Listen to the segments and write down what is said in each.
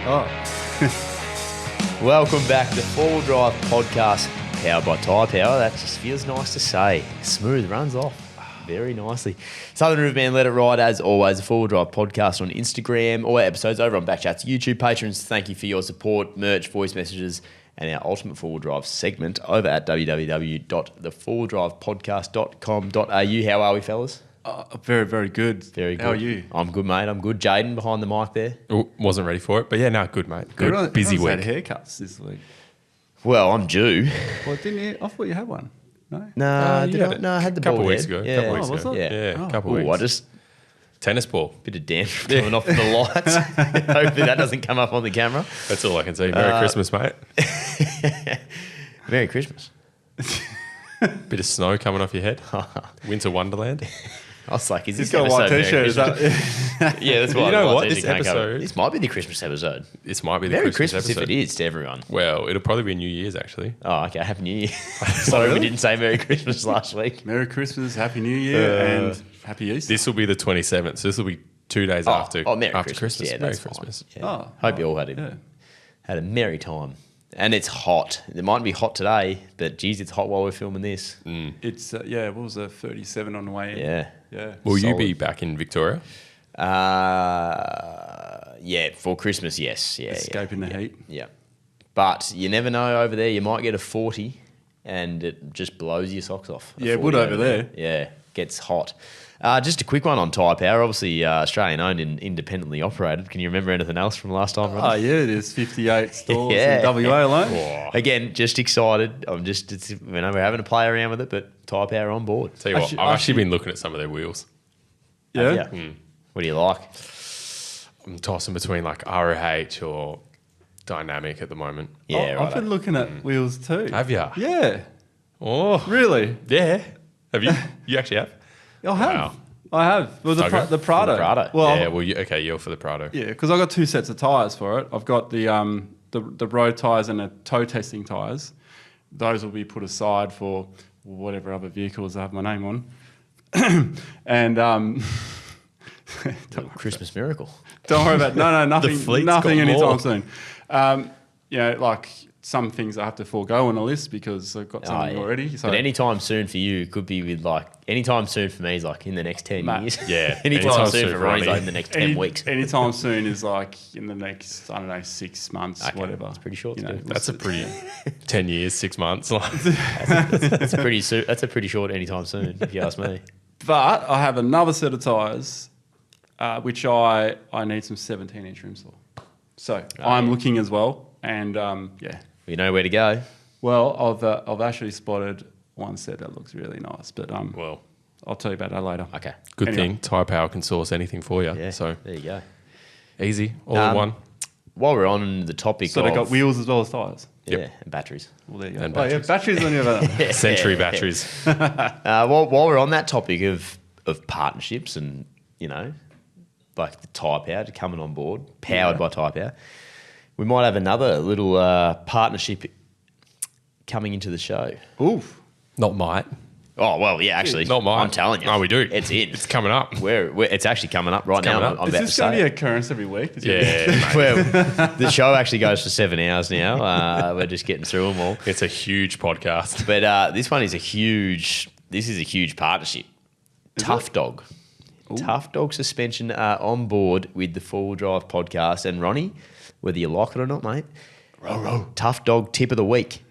Oh. Welcome back to the Four-Wheel Drive Podcast, powered by Tyrepower. That just feels nice to say. Smooth, runs off very nicely. Southern Riverman, let it ride. As always, the Four-Wheel Drive Podcast on Instagram, all our episodes over on BackChat's YouTube. Patrons, thank you for your support, merch, voice messages, and our Ultimate Four-Wheel Drive segment over at www.thefourwheeldrivepodcast.com.au. How are we, fellas? Very, very good. Very good. How are you? I'm good, mate. I'm good. Jaden behind the mic there. Oh, wasn't ready for it, but yeah, no, good, mate. Good, busy week. Had haircuts this week. Well, I'm due. Well, didn't you? I thought you had one. No. Nah, you did had I? it No, I had the couple ball weeks head. ago. Yeah. Couple weeks was ago. it? Yeah, Oh. couple Ooh, weeks. I just Tennis ball. bit of damage coming off the lights. Hopefully that doesn't come up on the camera. That's all I can say. Merry Christmas, mate. Merry Christmas. Bit of snow coming off your head. Winter wonderland. I was like, is this He's got a white episode Merry t-shirt. Is that? Christmas? Yeah, that's why. You know the what? white This t-shirt can't cover it. episode- This might be the Christmas episode. This might be the Merry Christmas Christmas episode. if it is to everyone. Well, it'll probably be New Year's, actually. Oh, okay. Happy New Year. Sorry, really? we didn't say Merry Christmas last week. Merry Christmas, Happy New Year, and Happy Easter. This will be the 27th, so this will be 2 days after Merry after Christmas. Yeah, Merry that's Christmas. fine. Yeah. Oh, Hope you all had a merry time. And it's hot. It might be hot today, but geez, it's hot while we're filming this. It's what was it? 37 on the way in. Yeah. Yeah. Will you Solid. be back in Victoria? Yeah, for Christmas, yes. Yeah, Escaping the heat. Yeah. But you never know over there. You might get a 40 and it just blows your socks off. A Yeah, it 40 would over there. Yeah, gets hot. Just a quick one on Tyrepower. Obviously, Australian owned and independently operated. Can you remember anything else from last time? Oh, Ronnie? yeah, there's 58 stores Yeah. in WA alone. Again, just excited. We're having to play around with it, but Tyrepower on board. Tell you what, Actually- I've actually been looking at some of their wheels. Yeah. What do you like? I'm tossing between like ROH or Dynamic at the moment. Yeah, I've been looking at wheels too. Have you? Yeah. Oh, Really? yeah. Have you? You actually have? I have. Wow. I have. Well, the, Okay. the Prado. For the Prado. Well, Yeah, well, you're for the Prado. yeah, because I've got two sets of tyres for it. I've got the road tyres and the toe testing tyres. Those will be put aside for whatever other vehicles I have my name on. And Christmas miracle. don't worry about nothing. fleet's Nothing got anytime more. soon. Like some things I have to forego on the list because I've got something already. So But anytime soon for you could be with anytime soon for me is like in the next 10 Mate, years. yeah, anytime soon for Ronnie's Ronnie. like in the next 10 weeks. Anytime soon is like in the next 6 months, Okay, whatever. it's pretty short. You know, Steve. That's a pretty 10 years, 6 months. That's a pretty short anytime soon, if you ask me. But I have another set of tyres, which I need some 17-inch rims for. So I'm looking as well, and We know where to go. Well, I've actually spotted one set that looks really nice, but Well, I'll tell you about that later. Okay. good Anyway. thing Tyrepower can source anything for you. Yeah. So there you go. easy, all in one. While we're on the topic So of they've got wheels as well as tyres. and batteries. Well, there you go. And Oh, yeah, batteries on your other. Century batteries. While we're on that topic of partnerships and, like the Tyrepower coming on board, powered by Tyrepower, we might have another little partnership coming into the show. Oof. Not might. Oh, well, yeah, actually. Not mine. I'm telling you. Oh, we do. It's in. It's coming up. It's actually coming up right now. coming up. I'm Is about this to going to be say an occurrence every week? Yeah, mate. well, the show actually goes for 7 hours now. We're just getting through them all. It's a huge podcast. But this one is a huge partnership. Tough Dog. Tough Dog suspension are on board with the Four-Wheel Drive podcast. And Ronnie, whether you like it or not, mate, Tough Dog tip of the week.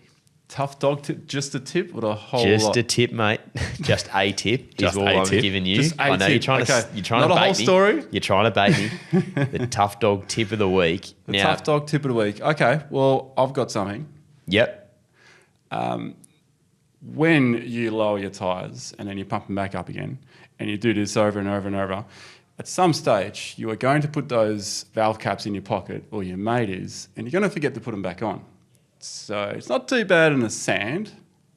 Tough dog tip, just a tip or a whole Just lot? a tip, mate. Just a tip Just is all a I'm tip. giving you. Just a I know tip. you're trying Okay. to Not bait a whole me. story? You're trying to bait me. The Tough Dog tip of the week. The tough dog tip of the week. Okay, well, I've got something. Yep. When you lower your tyres and then you pump them back up again, and you do this over and over and over, at some stage you are going to put those valve caps in your pocket, or your mate is, and you're going to forget to put them back on. So it's not too bad in the sand,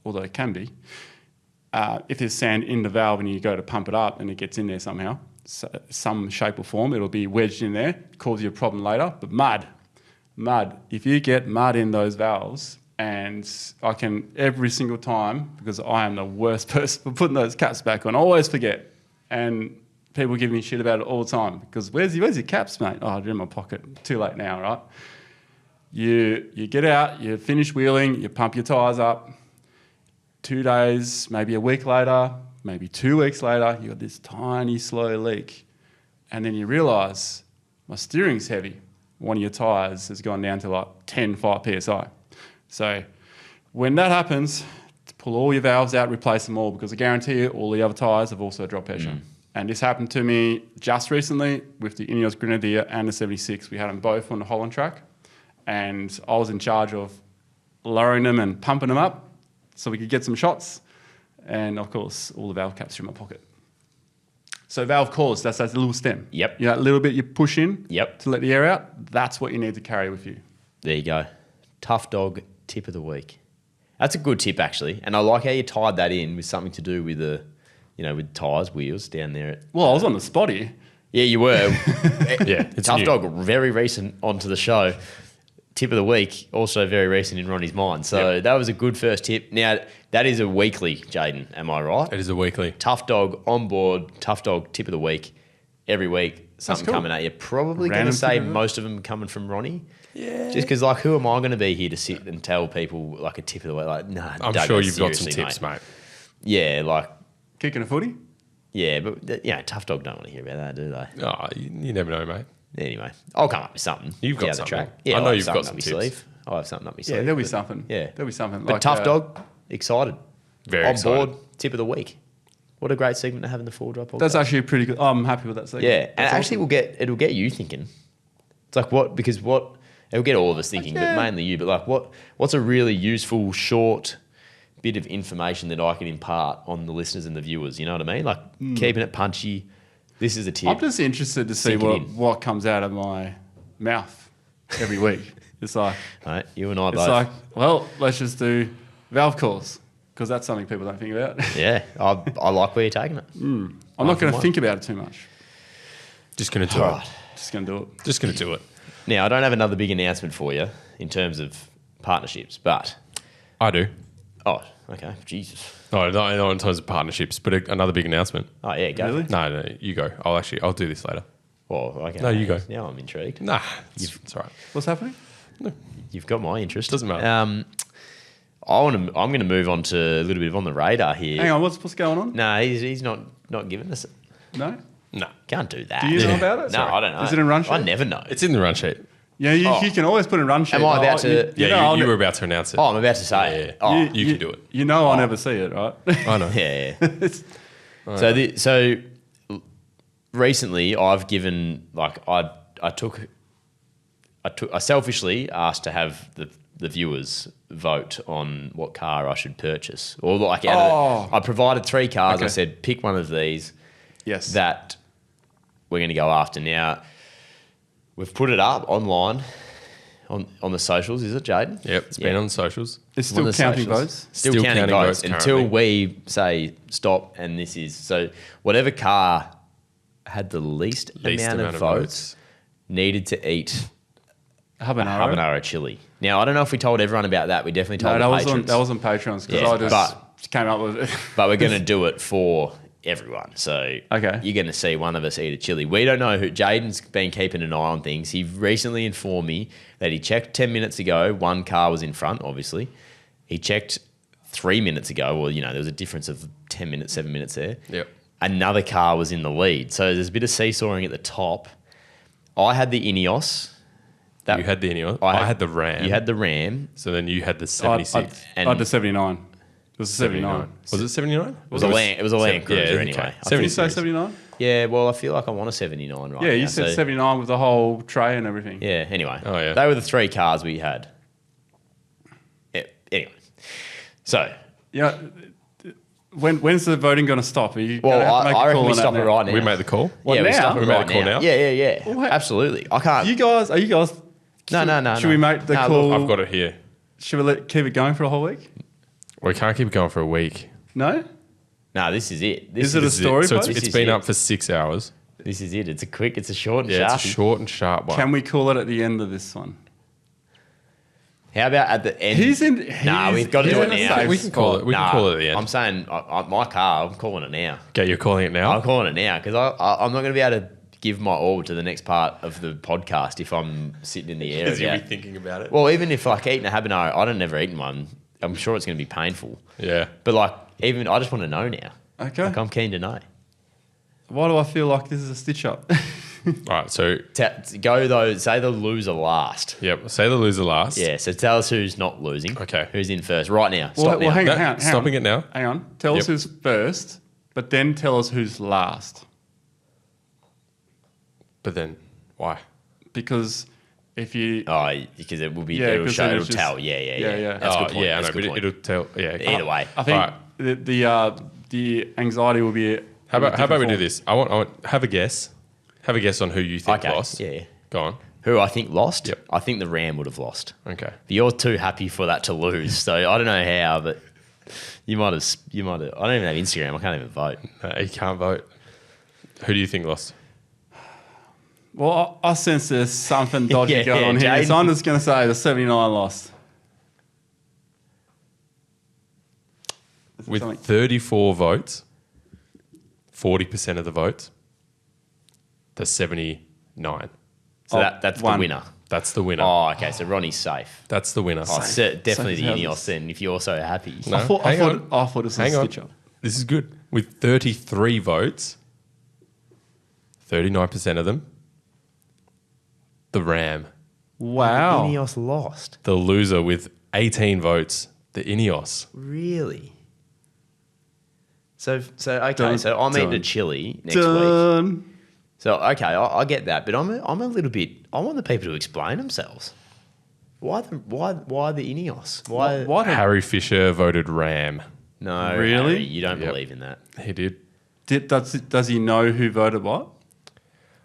although it can be. If there's sand in the valve and you go to pump it up and it gets in there somehow, some shape or form, it'll be wedged in there, cause you a problem later. But mud. If you get mud in those valves, and I can every single time, because I am the worst person for putting those caps back on, I always forget. And people give me shit about it all the time because where's your caps, mate? Oh, they're in my pocket. Too late now, right? You get out, you finish wheeling, you pump your tyres up. 2 days, maybe a week later, maybe 2 weeks later, you got this tiny slow leak. And then you realise my steering's heavy. One of your tyres has gone down to like 5 PSI. So when that happens, pull all your valves out, replace them all, because I guarantee you all the other tyres have also dropped pressure. And this happened to me just recently with the Ineos Grenadier and the 76. We had them both on the Holland track, and I was in charge of lowering them and pumping them up so we could get some shots. And of course, all the valve caps are in my pocket. So valve cores, that's that little stem. Yep. You know, that little bit you push in Yep. to let the air out. That's what you need to carry with you. There you go. Tough dog tip of the week. That's a good tip, actually. And I like how you tied that in with something to do with with tyres, wheels down there. Well, I was on the spot here. Yeah, you were. Yeah, it's Tough new. dog, very recent onto the show. Tip of the week, also very recent in Ronnie's mind. So that was a good first tip. Now, that is a weekly, Jaden, am I right? It is a weekly. Tough dog on board, tough dog tip of the week. Every week, something cool. coming at you. Probably going to Random say tip of the most of them coming from Ronnie. Yeah. Just because, like, who am I going to be here to sit and tell people, like, a tip of the week? Like, nah, I'm Doug, sure no, you've got some seriously, tips, mate. Yeah, like, Kicking a footy? yeah, but, tough dog don't want to hear about that, do they? Oh, you never know, mate. Anyway, I'll come up with something. You've got down the something. track. I Yeah, know I'll have you've got something some up my tips. sleeve. I'll have something up my sleeve. Yeah, there'll be But- something. Yeah. There'll be something. But tough dog, excited. Very on excited. board, tip of the week. What a great segment to have in the Full Drive podcast. That's actually pretty good. I'm happy with that segment. Yeah, and That's actually awesome. it'll get you thinking. It's like it'll get all of us thinking, Yeah. but mainly you. But like what's a really useful short bit of information that I can impart on the listeners and the viewers? You know what I mean? Like keeping it punchy. This is a tip. I'm just interested to see Sink it in. what comes out of my mouth every week. It's like, Right, you and I it's both. like, well, let's just do valve cores because that's something people don't think about. Yeah, I like where you're taking it. I'm not going to think about it too much. Just going to do All it. right. Just going to do it. Just going to do it. Now, I don't have another big announcement for you in terms of partnerships, but I do. Okay, Jesus. No, not in terms of partnerships, but another big announcement. Oh yeah, go. Really? No, you go. I'll do this later. Well, okay. No, you go. Now I'm intrigued. Nah, it's all right. What's happening? You've got my interest. Doesn't matter. I'm going to move on to a little bit of on the radar here. Hang on, what's going on? No, he's not giving us it. No? No, Can't do that. Do you know about it? No, Sorry. I don't know. Is it in run sheet? I never know. it's in the run sheet. Yeah, you can always put in run sheet. Am I about to- Yeah, you were about to announce it. Oh, I'm about to say it. Oh, You can do it. You know I'll never see it, right? I know. yeah. It's- So recently I've given I selfishly asked to have the viewers vote on what car I should purchase, or like I provided 3 cars. Okay. I said pick one of these yes. that we're going to go after. Now we've put it up online on the socials. Is it, Jaden? Yep, it's been on the socials. It's On still the counting socials. votes. Still Still counting counting votes votes until currently. we say stop. And this is so whatever car had the least amount of votes needed to eat Habanero. habanero chili. Now I don't know if we told everyone about that. We definitely told No, the patrons. that was on Patreons because Yeah, I just came up with it. But we're going to do it for everyone. So Okay. you're going to see one of us eat a chili. We don't know who. Jaden's been keeping an eye on things. He recently informed me that he checked 10 minutes ago. One car was in front, obviously. He checked 3 minutes ago. Well, there was a difference of 10 minutes, 7 minutes there. Yep. Another car was in the lead. So there's a bit of seesawing at the top. I had the Ineos. You had the Ineos. I had the Ram. You had the Ram. So then you had the I 76. had the 79. It was a 79. Was it 79? It was a Land Cruiser yeah, anyway. okay. I Did you think- say 79? Yeah, well, I feel like I want a 79 right Yeah, now. you said so- 79 with the whole tray and everything. Yeah, anyway. Oh, yeah. They were the 3 cars we had. Yeah, anyway. So, Yeah. When's the voting going to stop? Are you well, gonna have to make a I reckon call we on that stop it now? right now. We made the call. What, yeah, we now? stop it We made right the call now. now? Yeah. Well, Absolutely. I can't. Are you guys? No. Should we make the No, call? look, I've got it here. Should we keep it going for a whole week? We can't keep it going for a week. No? No, this is it. Is it a This is story So post? it's This been is up for 6 hours. This is it. It's a short and Yeah, sharp. it's a short and sharp one. Can we call it at the end of this one? How about at the end? We've got to do it now. We can call it. We can call it at the end. I'm saying my car. I'm calling it now. Okay, you're calling it now. I'm calling it now because I'm not going to be able to give my all to the next part of the podcast if I'm sitting in the air. Because you'll be thinking about it. Well, even if like eating a habanero, I don't never eaten one. I'm sure it's going to be painful. Yeah. But like, even I just want to know now. Okay. Like, I'm keen to know. Why do I feel like this is a stitch up? All right, so Go though. Say the loser last. yep. Say the loser last. Yeah. So tell us who's not losing. Okay. Who's in first right now? Well, Stop now. hang on, No, hang on. stopping it now. Hang on. Tell us Yep. who's first, but then tell us who's last. But then why? Because if you... Oh, because it will be. Yeah, it'll 'cause show. then It'll it's just- tell. Yeah. Yeah. That's a good point. Yeah, I That's know, a good but point. it'll tell. Yeah. Either way. I think Alright. the anxiety will be... How about we do this? I want have a guess. Have a guess on who you think Okay. lost. Yeah. Go on. Who I think lost? Yep. I think the Ram would have lost. Okay. But you're too happy for that to lose, so I don't know how, but you might have. I don't even have Instagram. I can't even vote. No, you can't vote. Who do you think lost? Well, I sense there's something dodgy Yeah, going on here, Jaden. so I'm just going to say the 79 lost. Is it With something- 34 votes, 40% of the votes, the 79. So Oh, that's one. the winner. That's the winner. Oh, okay. So Ronnie's safe. That's the winner. Oh, definitely Safe the as Ineos houses. then, if you're so happy. No, I thought hang on. it was a Hang on. stitch up. This is good. With 33 votes, 39% of them, the Ram. Wow. Ineos lost. The loser with 18 votes, the Ineos. Really? So okay. Dun, so I'm eating a dun. chili next week. Done. So okay, I get that, but I'm a little bit. I want the people to explain themselves. Why the Ineos? Why? What? Harry Fisher voted Ram. No, Really? Harry, you don't Yep. believe in that. He did. Does he know who voted what?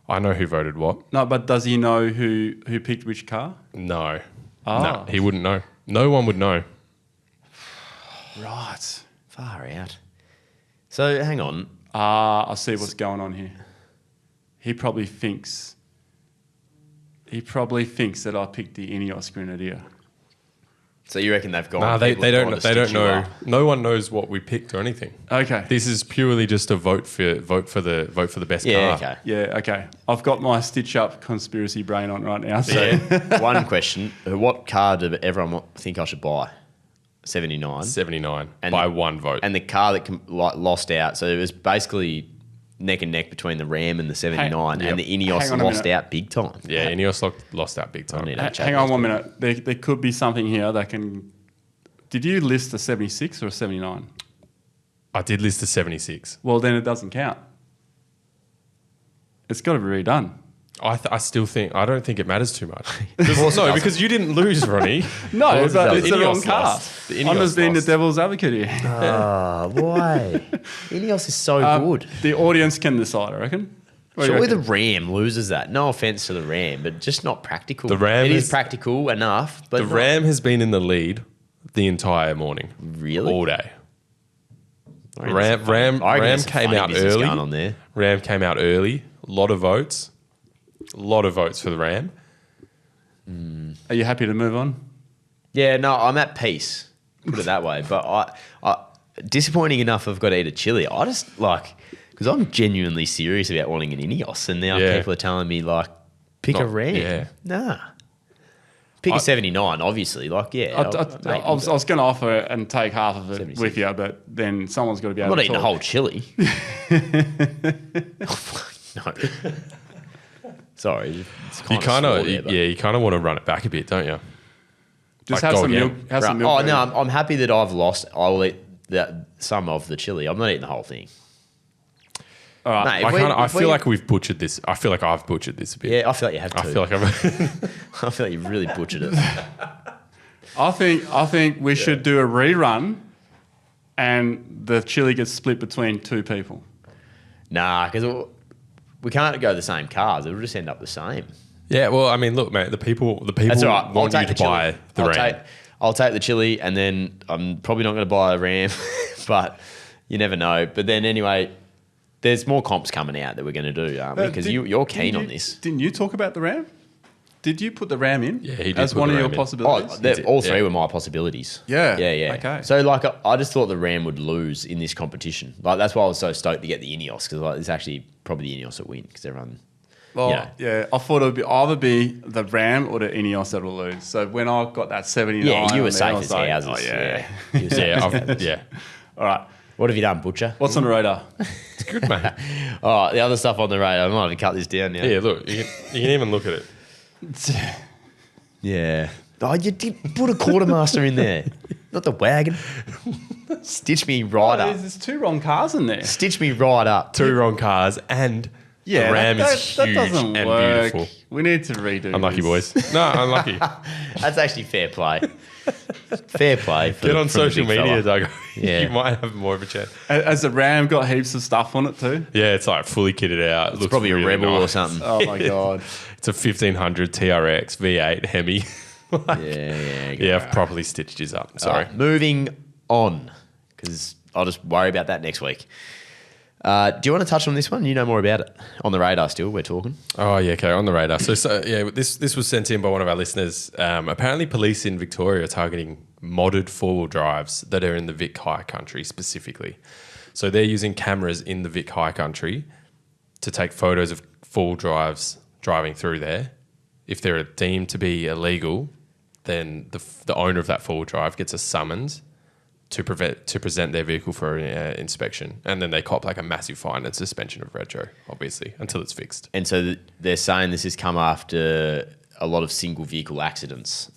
I know who voted what. No, but does he know who picked which car? No. Ah. No, he wouldn't know. No one would know. Right. Far out. So hang on. I see what's going on here. He probably thinks that I picked the Ineos Grenadier. So you reckon they've gone? No, they people have don't. gone to They don't stitch you know. up? No one knows what we picked or anything. Okay. This is purely just a vote for the best Yeah. car. Okay. Yeah, okay. I've got my stitch up conspiracy brain on right now. So So one question: what car did everyone think I should buy? 79. 79 And- by one vote. And the car that lost out. So it was basically neck and neck between the Ram and the 79, Yep. and the Ineos Hang on a lost minute. out big time. yeah, Ineos lost out big time. I need to check hang on this. 1 minute. There could be something here that can... Did you list a 76 or a 79? I did list the 76. Well, then it doesn't count. It's got to be redone. I still think I don't think it matters too much. No, because you didn't lose, Ronnie. No, course but it it's does. the wrong Ineos car. lost. The I'm Ineos just being the lost. devil's advocate here. Why? Ineos is so good. The audience can decide, I reckon. What do you Surely the reckon? Ram loses that. No offense to the Ram, but just not practical. The Ram it is is- practical enough, but The not- Ram has been in the lead the entire morning. Really? All day. I reckon there's some Ram funny came out business early. going on there. Ram came out early. A lot of votes. A lot of votes for the Ram. Are you happy to move on? Yeah, no, I'm at peace. Put it that way. But I disappointing enough, I've got to eat a chili. I just like because I'm genuinely serious about wanting an Ineos, and now Yeah. people are telling me like, pick a Not- Ram. yeah. Nah. Pick a 79, obviously. Like, yeah. I was going to offer and take half of it 76. with you, but then someone's got to be I'm able not to eating a talk. whole chili. No. Sorry. It's You kind of small there, but- you kind of want to run it back a bit, don't you? Just Like, have go some again. milk. Have Right. some milk. Oh, there. no, I'm happy that I've lost. I'll eat some of the chili. I'm not eating the whole thing. All right. Mate, if I if feel like we've butchered this. I feel like I've butchered this a bit. Yeah, I feel like you have to. I feel like I've. I feel like you really butchered it. I think we should do a rerun, and the chili gets split between two people. Nah, because we can't go the same cars. It'll just end up the same. Yeah, well, I mean, look, mate, the people That's all right. I'll want you take to the chili. buy the Ram. I'll take the chili, and then I'm probably not going to buy a Ram, but you never know. But then anyway, there's more comps coming out that we're going to do, aren't we? Because you're keen on this. Didn't you talk about the Ram? Did you put the Ram in? Yeah, he did as put one the of your Ram in. possibilities. All three were my possibilities. Yeah. Yeah. Okay. So, like, I just thought the Ram would lose in this competition. Like, that's why I was so stoked to get the Ineos, because like, it's actually probably the Ineos that win, because everyone... Well, yeah, I thought it would either be the Ram or the Ineos that will lose. So when I got that 79, Yeah, you were on there, safe I was as like, houses. Oh, yeah. You were safe as houses. Yeah. All right. What have you done, Butcher? What's on the radar? It's good, mate. Oh, the other stuff on the radar. I might have to cut this down now. Yeah, look, you can even look at it. Yeah. Oh, you did put a quartermaster in there, not the wagon. Stitch me right up. There's 2 wrong cars in there. Stitch me right up. 2 wrong cars and the Ram is huge doesn't and work. beautiful. We need to redo Unlucky this. boys. No, unlucky. That's actually fair play. Fair play. Get on from the social big media, fella. Doug. Yeah. You might have more of a chance. Has the Ram got heaps of stuff on it too? Yeah, it's like fully kitted out. It's probably a Rebel or something. Oh my God. It's a 1500 TRX V8 Hemi. Yeah, I've properly stitched his up. Sorry. Moving on, because I'll just worry about that next week. Do you want to touch on this one? You know more about it. On the radar still, we're talking. Oh, yeah, okay, on the radar. So yeah, this was sent in by one of our listeners. Apparently, police in Victoria are targeting modded four-wheel drives that are in the Vic High Country specifically. So they're using cameras in the Vic High Country to take photos of four-wheel drives driving through there. If they're deemed to be illegal, then the owner of that four-wheel drive gets a summons to present their vehicle for inspection, and then they cop like a massive fine and suspension of retro, obviously, until it's fixed. And so they're saying this has come after a lot of single vehicle accidents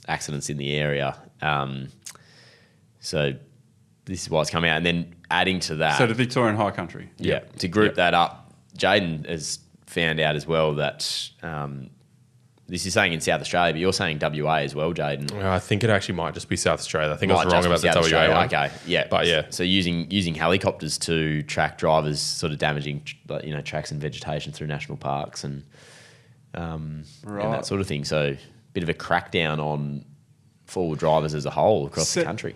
in the area. So this is why it's come out, and then adding to that. So the Victorian High Country. Yeah, to group that up, Jaden has found out as well that this is saying in South Australia, but you're saying WA as well, Jaden. I think it actually might just be South Australia. I think I was wrong about the South WA one. Okay, yeah, but yeah. So using helicopters to track drivers, sort of damaging tracks and vegetation through national parks and that sort of thing. So bit of a crackdown on four-wheel drivers as a whole across the country.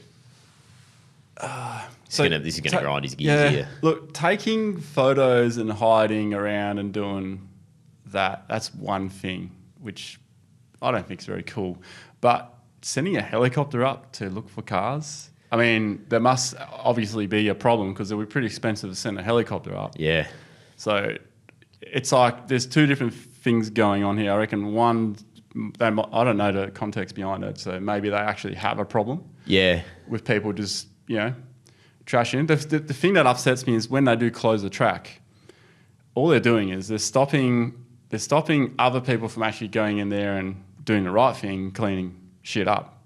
This is going to grind his gears here. Look, taking photos and hiding around and doing that's one thing, which I don't think is very cool. But sending a helicopter up to look for cars, I mean, there must obviously be a problem because it would be pretty expensive to send a helicopter up. Yeah. So it's like there's two different things going on here. I reckon one, I don't know the context behind it, so maybe they actually have a problem. Yeah. With people just, trashing. The thing that upsets me is when they do close the track, all they're doing is they're stopping other people from actually going in there and doing the right thing, cleaning shit up.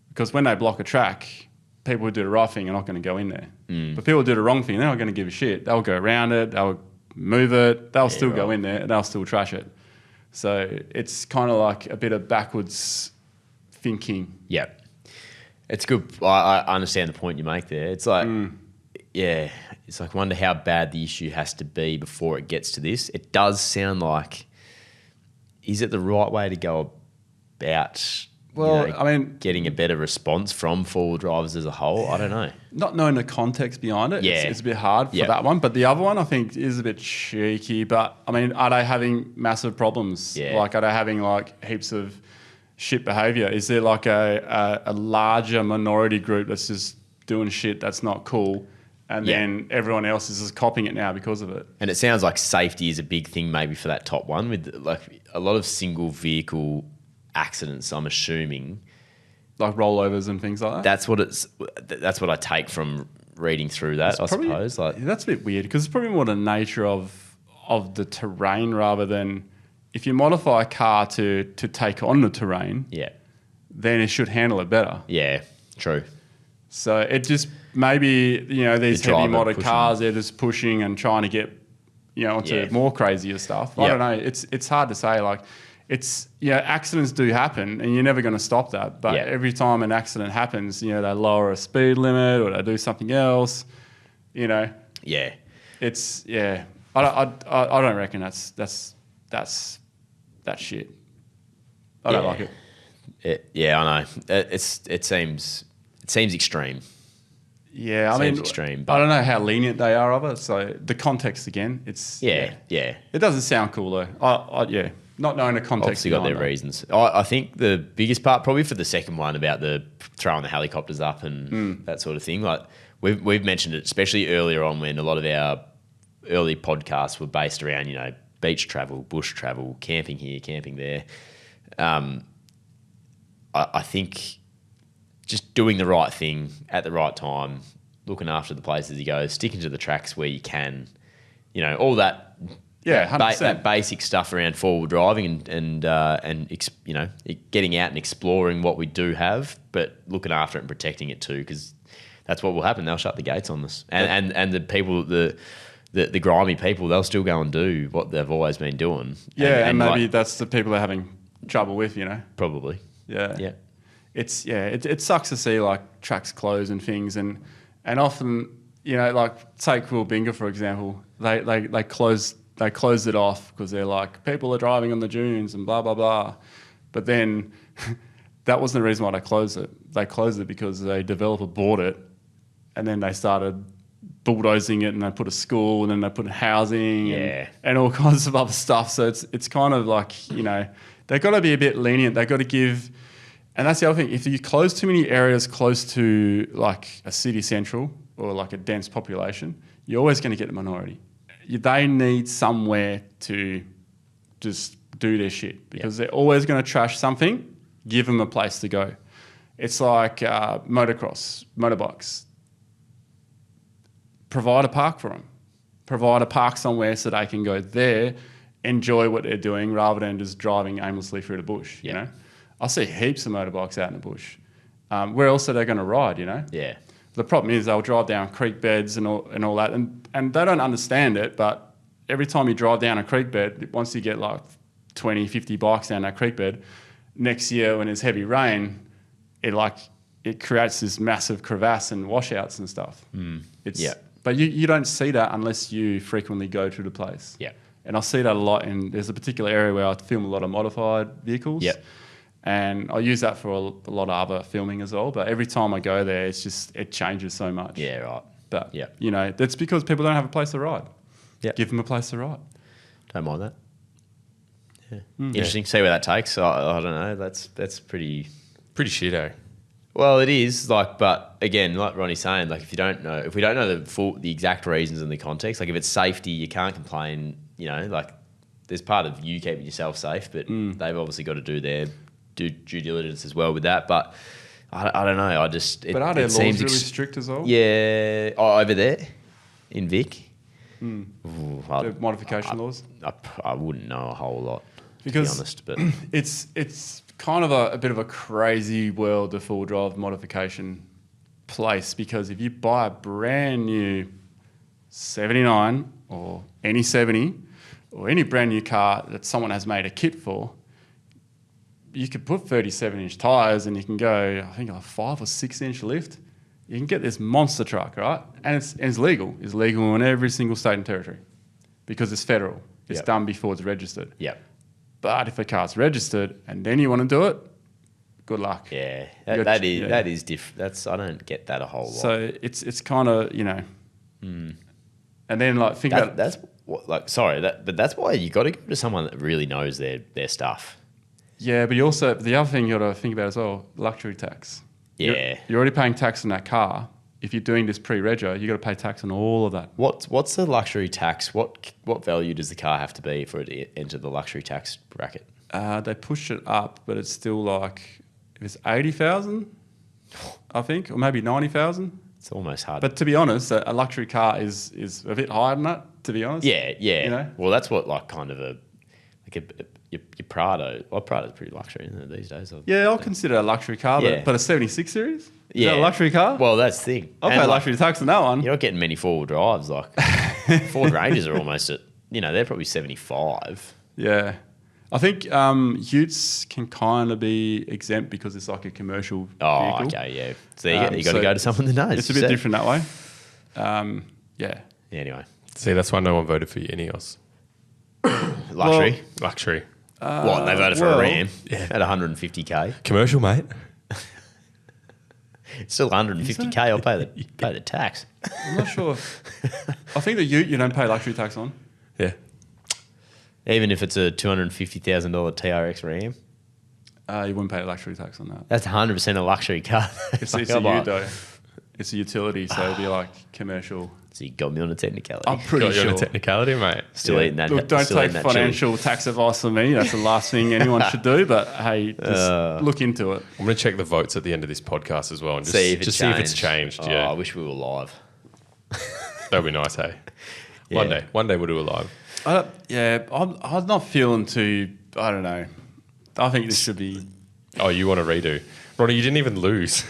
Because when they block a track, people who do the right thing are not going to go in there. But people who do the wrong thing, they're not going to give a shit. They'll go around it, they'll move it, they'll still go in there, and they'll still trash it. So it's kind of like a bit of backwards thinking. Yeah. It's good. I understand the point you make there. It's like, it's like wonder how bad the issue has to be before it gets to this. It does sound like, is it the right way to go about getting a better response from four-wheel drivers as a whole? I don't know. Not knowing the context behind it, it's a bit hard for that one. But the other one I think is a bit cheeky. But, I mean, are they having massive problems? Yeah. Like, are they having, like, heaps of shit behaviour? Is there, like, a larger minority group that's just doing shit that's not cool? And then everyone else is just copying it now because of it. And it sounds like safety is a big thing maybe for that top one with like a lot of single vehicle accidents, I'm assuming. Like rollovers and things like that? That's what I take from reading through that, I suppose. Like, that's a bit weird because it's probably more the nature of the terrain rather than if you modify a car to take on the terrain, then it should handle it better. Yeah, true. So it just maybe these heavy modded cars, they're just pushing and trying to get onto more crazier stuff. I don't know. It's hard to say. Like it's accidents do happen and you're never going to stop that. But every time an accident happens, they lower a speed limit or they do something else. Yeah. It's I don't reckon that's shit. I don't like it. I know. It seems extreme. Yeah, I mean, extreme, I don't know how lenient they are of it. So the context again, it's it doesn't sound cool though. not knowing the context. Obviously got their behind it. reasons. I think the biggest part, probably for the second one about the throwing the helicopters up and that sort of thing, like we've mentioned it, especially earlier on when a lot of our early podcasts were based around, beach travel, bush travel, camping here, camping there. I think just doing the right thing at the right time, looking after the places you go, sticking to the tracks where you can, all that. Yeah, 100%. That basic stuff around forward driving and getting out and exploring what we do have, but looking after it and protecting it too, because that's what will happen. They'll shut the gates on us, and the people, the grimy people, they'll still go and do what they've always been doing. Yeah, and maybe that's the people they're having trouble with, Probably. Yeah. Yeah. It sucks to see like tracks close and things, and often like take Wollbinga for example, they closed it off because they're like, people are driving on the dunes and blah blah blah, but then that wasn't the reason why they closed it. They closed it because a developer bought it, and then they started bulldozing it, and they put a school, and then they put housing, and all kinds of other stuff. So it's kind of like they've got to be a bit lenient. They've got to give. And that's the other thing. If you close too many areas close to like a city central or like a dense population, you're always going to get the minority. They need somewhere to just do their shit because they're always going to trash something. Give them a place to go. It's like motocross, motorbikes. Provide a park for them. Provide a park somewhere so they can go there, enjoy what they're doing rather than just driving aimlessly through the bush, I see heaps of motorbikes out in the bush. Where else are they going to ride, Yeah. The problem is they'll drive down creek beds and all that, and they don't understand it, but every time you drive down a creek bed, once you get like 20, 50 bikes down that creek bed, next year when there's heavy rain, it creates this massive crevasse and washouts and stuff. But you don't see that unless you frequently go to the place. Yeah. And I see that a lot, and there's a particular area where I film a lot of modified vehicles. Yeah. And I use that for a lot of other filming as well. But every time I go there, it changes so much. Yeah, right. But, that's because people don't have a place to ride. Yeah. Give them a place to ride. Don't mind that. Yeah. Interesting. See where that takes. I don't know. That's pretty shit, eh? Well, it is but again, like Ronnie's saying, like if we don't know the exact reasons and the context, like if it's safety, you can't complain. Like there's part of you keeping yourself safe, but they've obviously got to do their due diligence as well with that. But I don't know. But are their laws really strict as well? Yeah. Over there in Vic. The modification laws? I wouldn't know a whole lot, because to be honest. But it's kind of a bit of a crazy world, the full drive modification place, because if you buy a brand new 79 or any 70 or any brand new car that someone has made a kit for, you could put 37-inch tyres and you can go, I think, a 5 or 6-inch lift. You can get this monster truck, right? And it's legal. It's legal in every single state and territory because it's federal. It's done before it's registered. Yeah. But if a car's registered and then you want to do it, good luck. Yeah, that is different. I don't get that a whole lot. So it's kind of and then like think about that's what, like sorry but that's why you got to go to someone that really knows their stuff. Yeah, but you also the other thing you got to think about as well, luxury tax. Yeah, you're already paying tax on that car. If you're doing this pre-rego, you got to pay tax on all of that. What's the luxury tax? What value does the car have to be for it to enter the luxury tax bracket? They push it up, but it's still like if it's 80,000, I think, or maybe 90,000. It's almost hard. But to be honest, a luxury car is a bit higher than that. To be honest. Yeah. Well, that's what your Prado. Well, Prado's pretty luxury, isn't it, these days? Yeah, I'll consider a luxury car, but a 76 series? Is that a luxury car? Well, that's the thing. I'll pay luxury tax on that one. You're not getting many four-wheel drives. Like Ford Rangers are almost at, they're probably 75. Yeah. I think utes can kind of be exempt because it's like a commercial vehicle. Okay, yeah. So you got to go to someone that knows. It's a bit different that way. Yeah. Anyway. See, that's why no one voted for Ineos. Luxury. Luxury. What? They voted for a Ram at 150k. Commercial, mate. It's still 150k. I'll pay the tax. I'm not sure. I think the ute you don't pay luxury tax on. Yeah. Even if it's a $250,000 TRX Ram? You wouldn't pay luxury tax on that. That's 100% a luxury car. It's a ute though. It's a utility, so it'd be like commercial. So you got me on a technicality. I'm pretty Got you sure. on a technicality, mate. Still eating that. Look, don't still take eating that chili. financial tax advice from me. That's the last thing anyone should do. But hey, just look into it. I'm going to check the votes at the end of this podcast as well and See if see if it's changed. Oh, Yeah, I wish we were live. that'd be nice. Hey, Yeah. one day we'll do it live. I'm not feeling too. I don't know. I think this should be. Oh, you want to redo, Ronnie? You didn't even lose.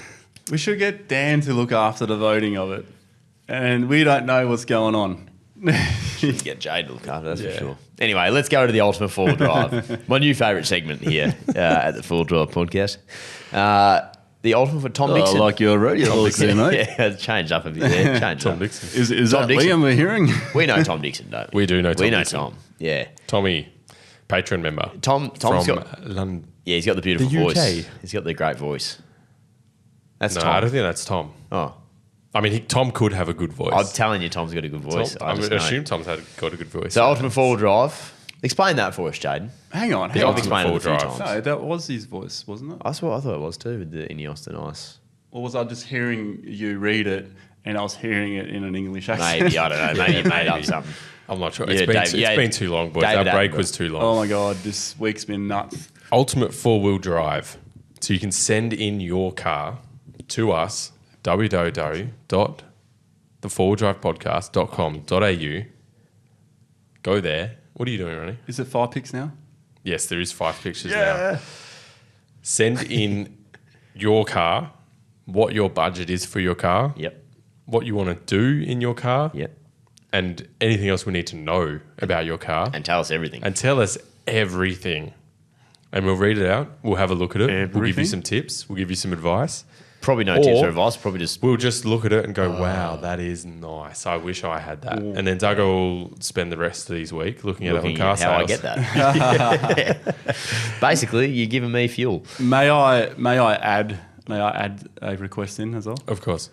We should get Dan to look after the voting of it, and we don't know what's going on. Get Jade to look after, that's for sure. Anyway, let's go to the Ultimate Four-Wheel Drive. My new favourite segment here at the Four-Wheel Drive podcast. The Ultimate for Tom Dixon. I like your radio looks there, mate. Yeah, it's changed up a bit there. Tom Dixon. Is Tom that Dixon. Liam we're hearing? We know Tom Dixon, don't we? We do know Tom We know Dixon. Tom, yeah. Tommy, Patreon member. Tom's from got... London. Yeah, he's got the beautiful The UK. voice. He's got the great voice. That's No, Tom. I don't think that's Tom. Oh, I mean, Tom could have a good voice. I'm telling you, Tom's got a good voice. I I just know. assume Tom's got a good voice. So Ultimate Four-Wheel Drive. Explain that for us, Jaden. Hang on. I've Hang on. explained it a few Four-wheel times. drive. No, that was his voice, wasn't it? I thought it was too with the Ineos and Ice. Or was I just hearing you read it and I was hearing it in an English accent? Maybe, I don't know. Maybe you made up something. I'm not sure. Yeah, It's David- been too long, boys. David Our break Attenborough. was too long. Oh my God, this week's been nuts. Ultimate four-wheel drive. So you can send in your car to us, www.thefourwheeldrivepodcast.com.au. Go there. What are you doing, Ronnie? Is it 5 picks now? Yes, there is 5 pictures now. Send in your car, what your budget is for your car, Yep. what you want to do in your car, Yep. and anything else we need to know about your car. And tell us everything. And tell us everything. And we'll read it out. We'll have a look at it. We'll give you Everything? some tips. We'll give you some advice. Probably no tips Or- or advice. Probably just We'll just look at it and go, wow, that is nice. I wish I had that. And then Doug will spend the rest of these week looking at it on looking car at how I sales. get that. Basically, you're giving me fuel. May I add a request in as well? Of course.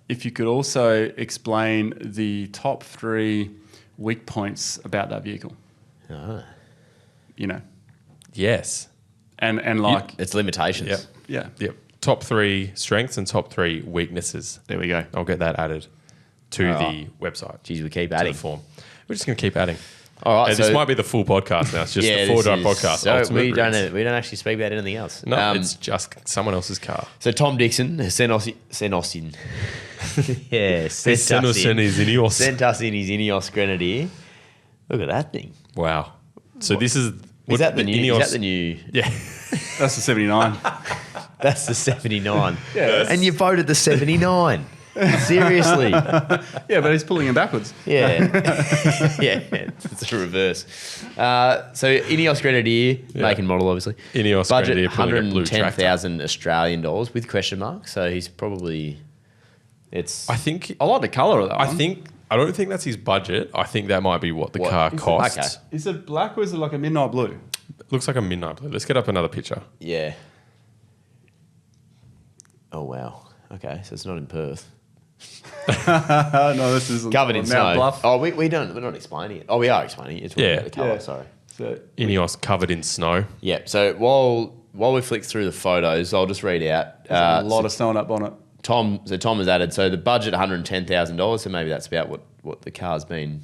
If you could also explain the top 3 weak points about that vehicle. You know, Yes. and like, It's limitations. Yep. yeah, Yep. Top 3 strengths and top 3 weaknesses. there we go. I'll get that added to the website. Geez, we keep To adding. the form. We're just going to keep adding. All right, And this might be the full podcast now. It's just the this Four Drive is- podcast. So Ultimate we Breeds. don't actually speak about anything else. No, it's just someone else's car. So Tom Dixon has sent us in. Yeah, sent Send us us in. in his Ineos. Sent us in his Ineos Grenadier. Look at that thing. Wow. So this is... Is that the new? Ineos- Is that the new? Yeah. That's the 79. That's the 79. Yes. And you voted the 79. Seriously. Yeah, but he's pulling him backwards. Yeah. Yeah. It's a reverse. So Ineos Grenadier, make and model, obviously. Ineos Budget Grenadier pulling a blue tractor. 110,000 Australian dollars with question marks. So he's probably. It's. I think... I like the colour of that one. I don't think that's his budget. I think that might be what the What? car Is it- costs. okay. Is it black or is it like a midnight blue? Looks like a midnight blue. Let's get up another picture. Yeah. Oh, wow. Okay. So it's not in Perth. No, this is Covered in Mount snow. Bluff. Oh, we're not explaining it. Oh, we are explaining it. It's Yeah. about the colour, Yeah. sorry. So, Ineos covered in snow. Yeah. So while we flick through the photos, I'll just read out. there's a lot of snow on that bonnet. Tom has added, so the budget $110,000, so maybe that's about what the car's been,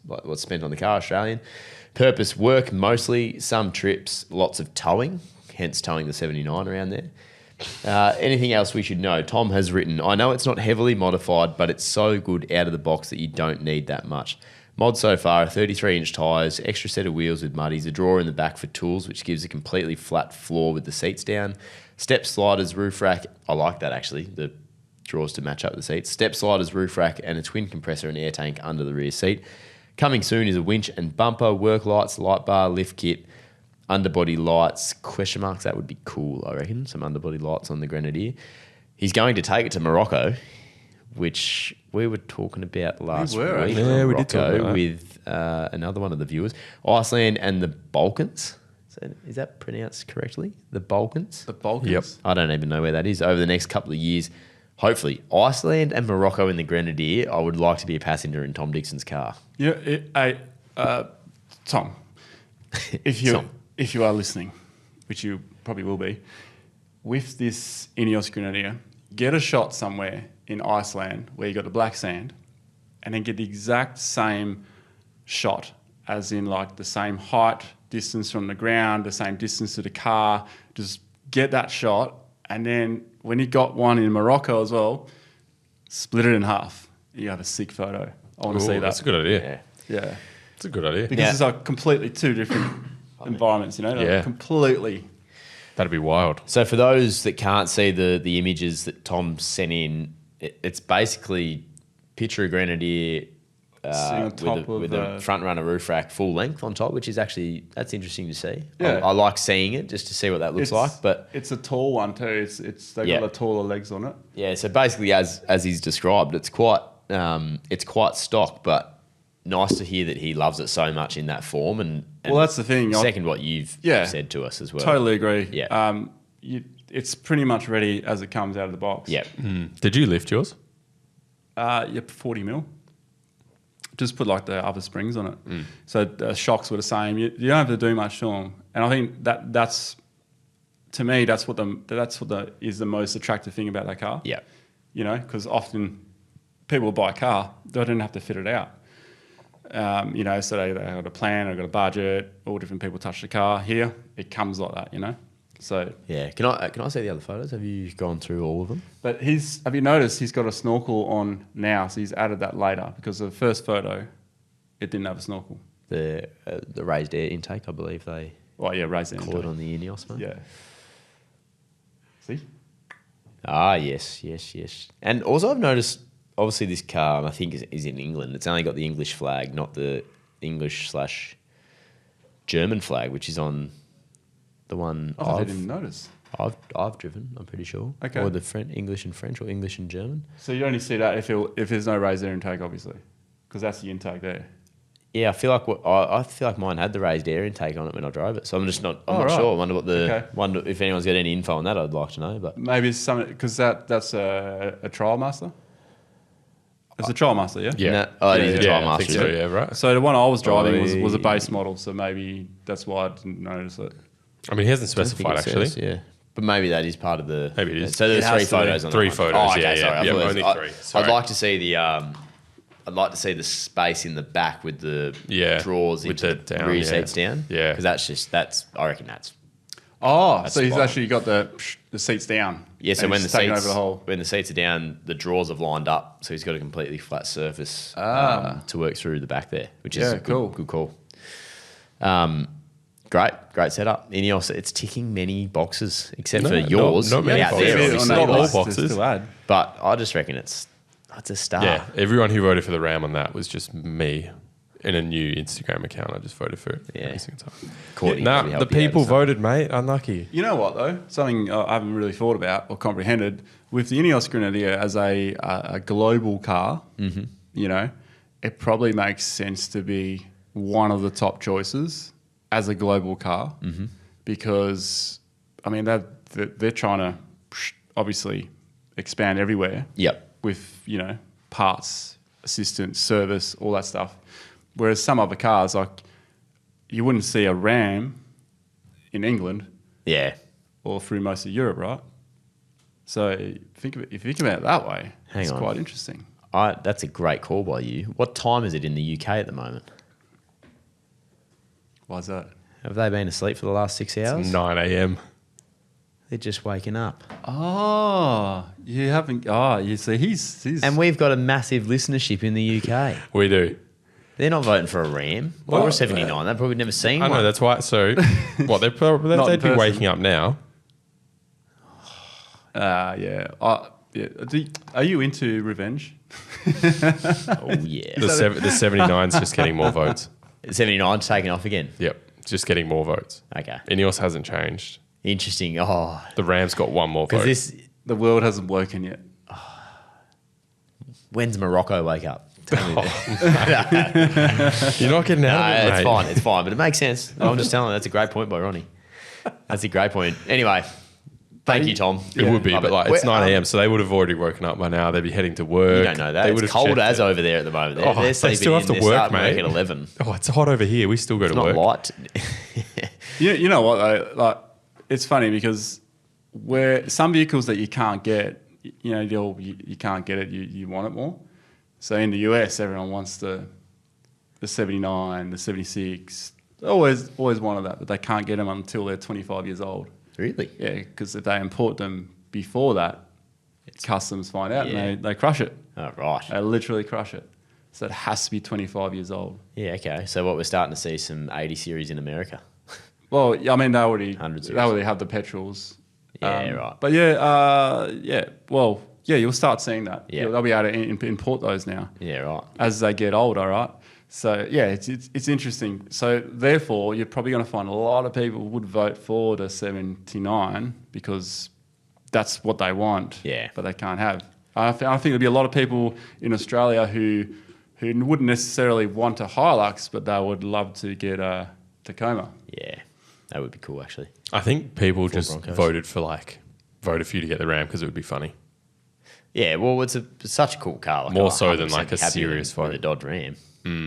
what's spent on the car, Australian. Purpose, work mostly, some trips, lots of towing, hence towing the 79 around there. Anything else we should know? Tom has written, I know it's not heavily modified, but it's so good out of the box that you don't need that much. Mod so far, 33-inch tyres, extra set of wheels with muddies, a drawer in the back for tools, which gives a completely flat floor with the seats down. Step sliders, roof rack. I like that actually, the drawers to match up the seats. Step sliders, roof rack, and a twin compressor and air tank under the rear seat. Coming soon is a winch and bumper, work lights, light bar, lift kit, underbody lights, question marks. That would be cool, I reckon. Some underbody lights on the Grenadier. He's going to take it to Morocco, which we were talking about last We were, week. actually. Yeah, we did talk Morocco about that. with another one of the viewers. Iceland and the Balkans. So is that pronounced correctly? The Balkans? The Balkans. Yep. I don't even know where that is. Over the next couple of years, hopefully, Iceland and Morocco in the Grenadier. I would like to be a passenger in Tom Dixon's car. Yeah, Tom, if you are listening, which you probably will be, with this Ineos Grenadier, get a shot somewhere in Iceland where you got the black sand, and then get the exact same shot, as in like the same height, distance from the ground, the same distance to the car. Just get that shot, and then when you got one in Morocco as well, split it in half. You have a sick photo. I want to see that. That's a good idea. Yeah. It's a good idea. Because it's like completely two different environments, you know? Like completely. That'd be wild. So for those that can't see the images that Tom sent in, it's basically picture a Grenadier with a front runner roof rack full length on top, which is actually, that's interesting to see. Yeah. I like seeing it just to see what that looks like. But it's a tall one too. They've got the taller legs on it. Yeah, so basically as he's described, it's quite stock, but nice to hear that he loves it so much in that form. And well, that's the thing. Second, what you've said to us as well. Totally agree. Yeah. It's pretty much ready as it comes out of the box. Yeah. Did you lift yours? 40 mil. Just put like the other springs on it. So the shocks were the same. You don't have to do much to them. And I think that's to me, that's what is the most attractive thing about that car. Yeah. You know, because often people will buy a car, they don't have to fit it out. You know, so they got a plan, they've got a budget, all different people touch the car. Here, it comes like that, you know. So yeah, can I see the other photos? Have you gone through all of them? But have you noticed he's got a snorkel on now? So he's added that later because the first photo, it didn't have a snorkel. The raised air intake, I believe they. Oh yeah, raised air intake. Call it on the Ineos, mate. Yeah. See. Ah yes. And also I've noticed, obviously this car, I think is in England. It's only got the English flag, not the English/German flag, which is on. The one I didn't notice. I've driven, I'm pretty sure. Okay. Or the English and French, or English and German. So you only see that if there's no raised air intake, obviously, because that's the intake there. Yeah, I feel like mine had the raised air intake on it when I drove it. So I'm just not. I'm not sure. I wonder if anyone's got any info on that. I'd like to know. But maybe it's something because that's a trial master. It's a trial master, yeah. Yeah. It is a trial master. I think so, yeah, right. So the one I was driving was a base model, so maybe that's why I didn't notice it. I mean, he hasn't specified actually. Yeah, but maybe that is part of the. Maybe it is. So there's 3 photos on three photos. Oh, okay, yeah, sorry. yeah. Only 3. Sorry. I'd like to see the. I'd like to see the space in the back with the drawers with into the rear seats down. Yeah, because I reckon that's. Oh, so he's actually got the seats down. Yeah, so when the seats are down, the drawers have lined up, so he's got a completely flat surface to work through the back there, which is a good call. Great setup. Ineos, it's ticking many boxes, except for yours. Not many boxes. Not all boxes. But I just reckon it's a start. Yeah, everyone who voted for the Ram on that was just me in a new Instagram account. I just voted for it every single time. The people voted, mate. Unlucky. You know what, though? Something I haven't really thought about or comprehended. With the Ineos Grenadier as a global car, you know, it probably makes sense to be one of the top choices as a global car because, I mean, they're trying to obviously expand everywhere. Yep. With, you know, parts, assistance, service, all that stuff. Whereas some other cars, like, you wouldn't see a Ram in England. Yeah. Or through most of Europe, right? So if you think about it that way, it's quite interesting. That's a great call by you. What time is it in the UK at the moment? Why's that? Have they been asleep for the last 6 hours? It's 9 a.m. They're just waking up. Oh, you haven't. Oh, you see, he's. And we've got a massive listenership in the UK. We do. They're not voting for a Ram or a 79. They've probably never seen one. I know, that's why. So, they'd be waking up now. Yeah. Are you into revenge? Oh, yeah. The 79's just getting more votes. 79's taking off again? Yep. Just getting more votes. Okay. Ineos hasn't changed. Interesting. Oh. The Rams got one more vote. The world hasn't woken yet. When's Morocco wake up? You're not getting out of it, mate. It's fine. But it makes sense. I'm just telling you, that's a great point by Ronnie. That's a great point. Anyway, Thank you, Tom. It would be, Love but it. like it's Where- 9 a.m., so they would have already woken up by now. They'd be heading to work. You don't know that. They It's would have cold checked as it. over there at the moment. They're, Oh, they're they sleeping still have in. to They're work, starting work mate. at 11. Oh, it's hot over here. We still go to Not work. light. You know what though? Like, it's funny because where some vehicles that you can't get, you know, you can't get it. You want it more. So in the US, everyone wants the 79, the 76. Always wanted that, but they can't get them until they're 25 years old. Really? Yeah, because if they import them before that, customs find out Yeah. and they crush it. Oh, right. They literally crush it. So it has to be 25 years old. Yeah, okay. So what we're starting to see some 80 series in America. Well, I mean, they already Hundreds of have the petrols. Yeah, right. But well, you'll start seeing that. Yeah. They'll be able to import those now Yeah, right. as they get older, right? So yeah, it's interesting. So therefore, you're probably going to find a lot of people would vote for the 79 because that's what they want. Yeah. But they can't have. I think there'll be a lot of people in Australia who wouldn't necessarily want a Hilux, but they would love to get a Tacoma. Yeah, that would be cool, actually. I think people just Broncos. voted for you to get the Ram because it would be funny. Yeah, well, it's such a cool car. Like, More I'm so than 100% like a happy serious with a vote. Dodge Ram.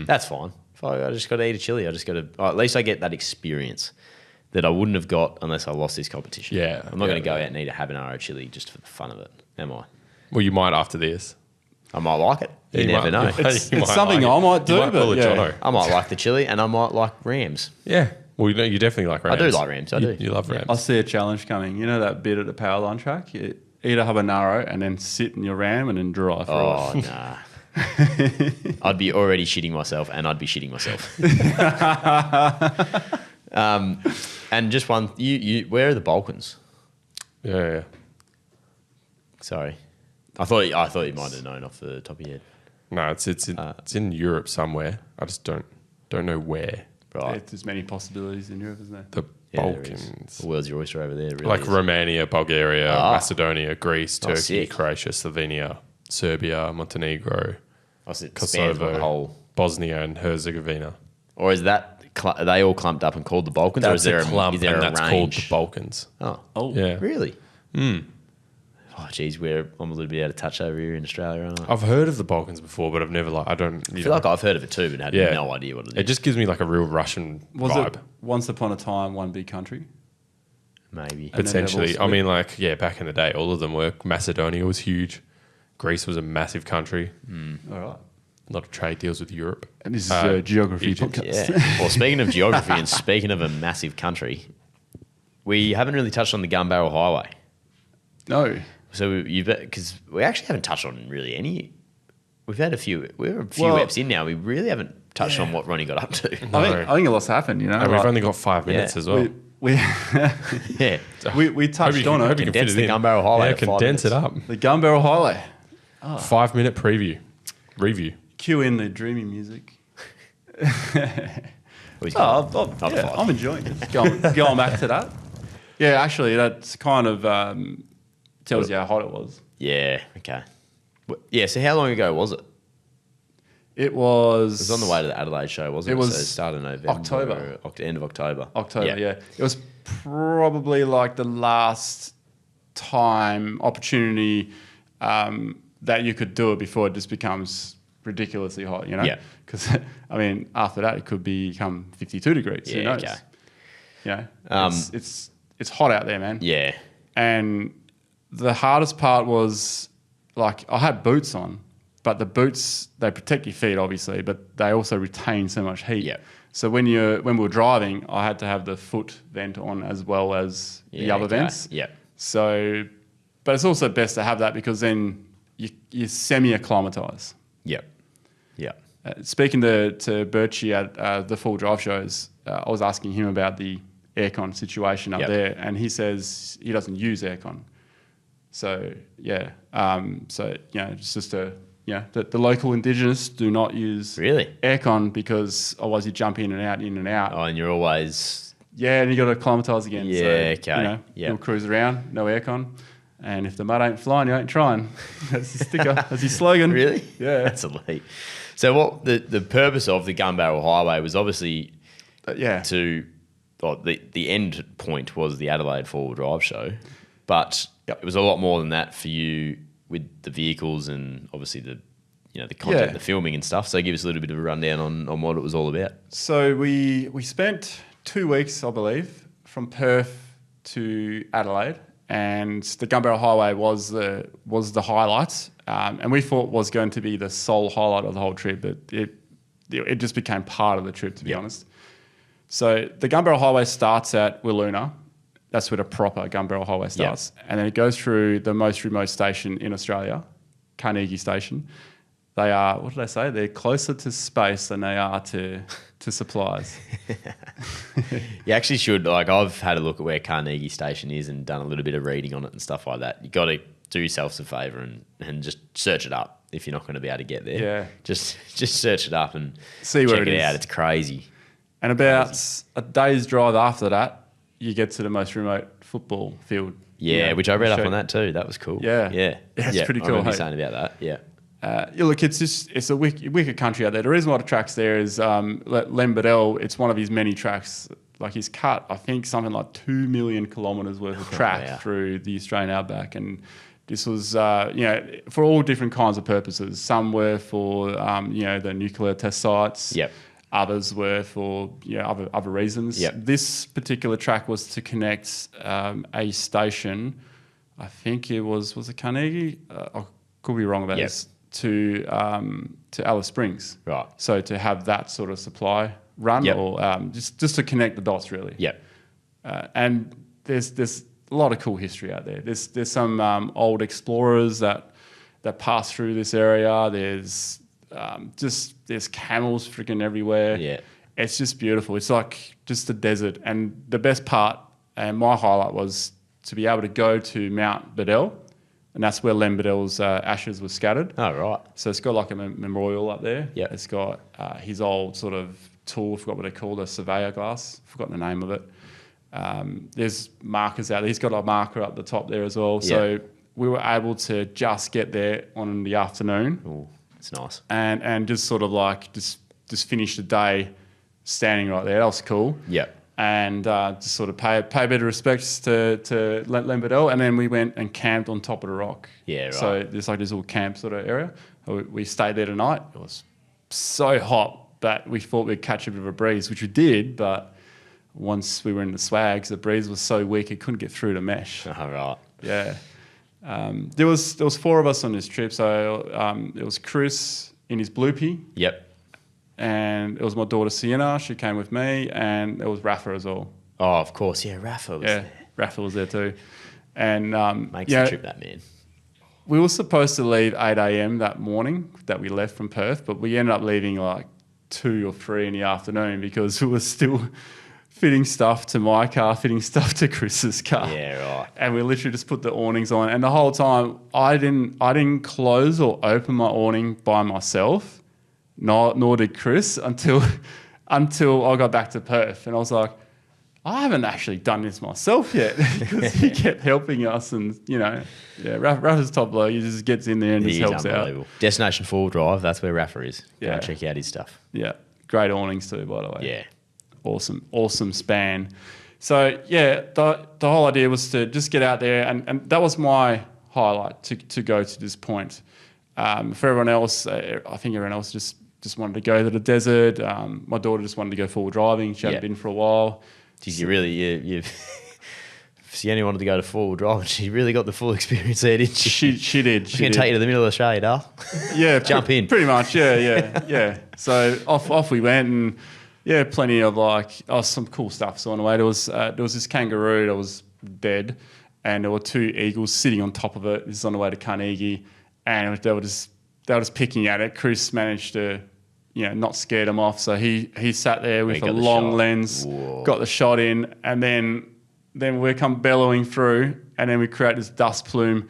That's fine. If I just got to eat a chili, I just got to. At least I get that experience that I wouldn't have got unless I lost this competition. Yeah, I'm not going to yeah. go out and eat a habanero chili just for the fun of it, am I? Well, you might after this. I might like it. You You never might- know. you might- It's you might something like I it. might do, You might pull but a yeah. Jono. I might like the chili, and I might like Rams. Yeah. Well, you definitely like Rams. I do like Rams. I do. You love Rams. I see a challenge coming. You know that bit at the power line track? You eat a habanero and then sit in your Ram and then drive for Oh, nah. I'd be already shitting myself, and I'd be shitting myself. And just one, you where are the Balkans? Yeah. Sorry, I thought you might have known off the top of your head. No, it's in Europe somewhere. I just don't know where. Right? There's many possibilities in Europe, isn't there? The Yeah, there is. Balkans. The world's your oyster over there. Really Like is. Romania, Bulgaria, Macedonia, Greece, Oh, Turkey, sick. Croatia, Slovenia, Serbia, Montenegro, Oh, so it spans Kosovo, the whole, Bosnia and Herzegovina. or is that are they all clumped up and called the Balkans, or is there a clump, is there and a that's range? called the Balkans. Oh, Yeah. really? Oh, geez, I'm a little bit out of touch over here in Australia, aren't I? I've heard of the Balkans before, but I've never I feel like I've heard of it too, but had no idea what it is. It just gives me like a real Russian Was vibe. it once upon a time one big country? Maybe. And then they've all Potentially. I split. mean, like, yeah, back in the day, all of them were. Macedonia was huge. Greece was a massive country. All right. A lot of trade deals with Europe. And this is a geography Egypt. podcast. Yeah. Well, speaking of geography and speaking of a massive country, we haven't really touched on the Gunbarrel Highway. No. So because we actually haven't touched on really any. We're a few Well- eps in now. We really haven't touched on what Ronnie got up to. I think a lot's happened, you know. And we've like, only got 5 minutes as well. we Yeah. we touched on hope it. you can Condense fit the it in. Gunbarrel Highway Yeah, to 5 condense it minutes. up. The Gunbarrel Highway. 5-minute preview. Review. Cue in the dreamy music. Oh, I'm enjoying it. Going back to that. Yeah, actually, that's kind of tells you how hot it was. yeah. Okay. Yeah. So how long ago was it? It was. It was on the way to the Adelaide show, wasn't it? It was so it started in November. October. End of October. October, yeah. It was probably like the last opportunity that you could do it before it just becomes ridiculously hot, you know? Yeah. Because, I mean, after that, it could become 52 degrees. Who Yeah, knows? okay. You know, it's hot out there, man. Yeah. And the hardest part was, like, I had boots on, but the boots, they protect your feet, obviously, but they also retain so much heat. Yep. So when we were driving, I had to have the foot vent on as well as the other vents. Yeah. So, but it's also best to have that because then you semi-acclimatise. Yep. Yeah. Speaking to Birchie at the full drive shows, I was asking him about the aircon situation up Yep. there, and he says he doesn't use aircon. So yeah, so you know, it's just the local Indigenous do not use Really? aircon because otherwise you jump in and out. Oh, and you're always. Yeah, and you got to acclimatise again. Yeah, so, okay. You know, Yep. you'll cruise around, no aircon, and if the mud ain't flying, you ain't trying. That's the sticker. That's his slogan. Really? Yeah. That's elite. So what the purpose of the Gunbarrel Highway was obviously Yeah. the end point was the Adelaide 4-wheel drive show. but Yep. it was a lot more than that for you with the vehicles and obviously the the content, the filming and stuff. So give us a little bit of a rundown on what it was all about. So we spent 2 weeks, I believe, from Perth to Adelaide, and the Gunbarrel Highway was the highlight, and we thought was going to be the sole highlight of the whole trip, but it just became part of the trip, to be honest. So the Gunbarrel Highway starts at Wiluna. That's where the proper Gunbarrel Highway starts. And then it goes through the most remote station in Australia, Carnegie Station. They are, what did they say? They're closer to space than they are to supplies. You actually should, like, I've had a look at where Carnegie Station is and done a little bit of reading on it and stuff like that. You got to do yourself a favour and just search it up if you're not going to be able to get there. Yeah. Just search it up and See where check it it is. out. It's crazy. And about a day's drive after that, you get to the most remote football field. Yeah, which I read up Show- on that too. That was cool. Yeah. Yeah. Yeah, it's pretty I cool, remember you hey? saying about that. Yeah. Look, it's a wicked country out there. The reason why the track's there is Gunbarrel, it's one of his many tracks. Like he's cut, I think, something like 2 million kilometres worth of track Wow. through the Australian outback. And this was, for all different kinds of purposes. Some were for, the nuclear test sites. Yep. Others were for, other reasons. Yep. This particular track was to connect a station, I think it was it Carnegie? I could be wrong about Yep. this. To Alice Springs, Right. So to have that sort of supply run, Yep. or just to connect the dots, really. Yep. And there's a lot of cool history out there. There's some old explorers that pass through this area. There's camels freaking everywhere. Yeah. It's just beautiful. It's like just a desert. And the best part, and my highlight, was to be able to go to Mount Bedell. And that's where Gunbarrel's ashes were scattered. Oh, right. So it's got like a memorial up there. Yep. It's got his old sort of tool, I forgot what they call a surveyor glass, forgotten the name of it. There's markers out there. He's got a marker up the top there as well. So we were able to just get there on the afternoon. Oh, it's nice. And just sort of like just finish the day standing right there. That was cool. Yep. And just sort of pay a bit of respects to Gunbarrel, and then we went and camped on top of the rock. Yeah, right. So there's like this little camp sort of area. We stayed there tonight. It was so hot, but we thought we'd catch a bit of a breeze, which we did. But once we were in the swags, the breeze was so weak it couldn't get through the mesh. Oh, right. Yeah. There was 4 of us on this trip. So it was Chris in his Bloopy. Yep. And it was my daughter Sienna, she came with me, and it was Rafa as well. Oh, of course. Yeah, Rafa was there. Rafa was there too. And Makes the trip that, man. we were supposed to leave 8 a.m. that morning that we left from Perth, but we ended up leaving like 2 or 3 in the afternoon because we were still fitting stuff to my car, fitting stuff to Chris's car. Yeah, right. And we literally just put the awnings on. And the whole time I didn't close or open my awning by myself. Nor did Chris until I got back to Perth, and I was like, I haven't actually done this myself yet because he kept helping us, and Rafa's top bloke. He just gets in there and just He's helps out. unbelievable. Destination 4 Drive, that's where Rafa is. Go Yeah. and check out his stuff. Yeah, great awnings too, by the way. Yeah. Awesome span. So yeah, the whole idea was to just get out there, and that was my highlight to go to this point. For everyone else, I think everyone else just wanted to go to the desert. My daughter just wanted to go forward driving. She hadn't been for a while. Geez, you Sienna wanted to go to four-wheel drive, and she really got the full experience there, didn't she? She did. She's going to take you to the middle of Australia, Dale. Yeah, Jump in. Pretty much, yeah. So off we went, and yeah, plenty of some cool stuff. So on the way, there was this kangaroo that was dead, and there were 2 eagles sitting on top of it. This is on the way to Carnegie, and they were just picking at it. Chris managed to not scare them off, so he sat there with a long lens, got the shot in, and then we come bellowing through, and then we create this dust plume,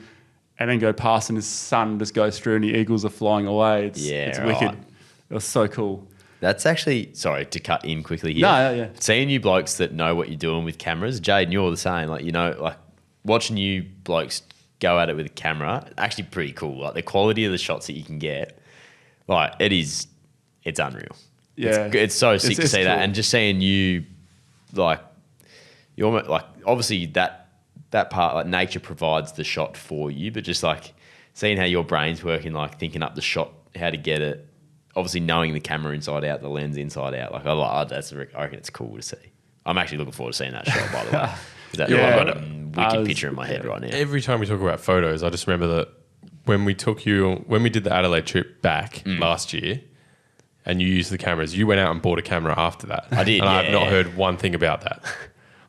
and then go past, and the sun just goes through, and the eagles are flying away. It's right. wicked. It was so cool. That's actually, sorry to cut in quickly here. No, yeah. Seeing you blokes that know what you're doing with cameras, Jade, and you're the same. Like watching you blokes go at it with a camera, actually pretty cool. Like the quality of the shots that you can get, it's unreal. Yeah, It's so sick to see that, cool. and just seeing you, you're obviously that that part, like nature provides the shot for you, but just like seeing how your brain's working, like thinking up the shot, how to get it, obviously knowing the camera inside out, the lens inside out, like I reckon it's cool to see. I'm actually looking forward to seeing that shot, by the way. I've got a wicked picture in my head right now. Every time we talk about photos, I just remember that when we did the Adelaide trip back last year, and you used the cameras, you went out and bought a camera after that. I did, and I have not heard one thing about that.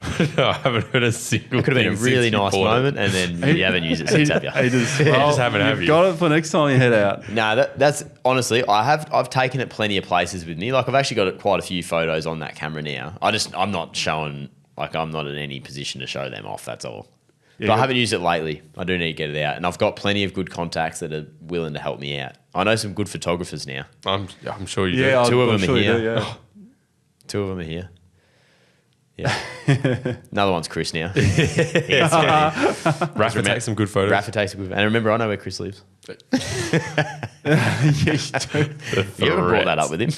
I haven't heard a single. It could have been a really nice moment, and then you haven't used it since, have you? just haven't have you. Got it for next time you head out. No, that's honestly, I've taken it plenty of places with me. Like I've actually got quite a few photos on that camera now. I'm not showing, like I'm not in any position to show them off. That's all. Yeah, but I haven't used it lately. I do need to get it out, and I've got plenty of good contacts that are willing to help me out. I know some good photographers now. I'm sure you Yeah, do. Two of them sure are here. you do, yeah. Two of them are here. Yeah. Another one's Chris now. Rafa takes some good photos. Rafa takes a good. And remember, I know where Chris lives. Yeah, you do. You ever brought that up with him?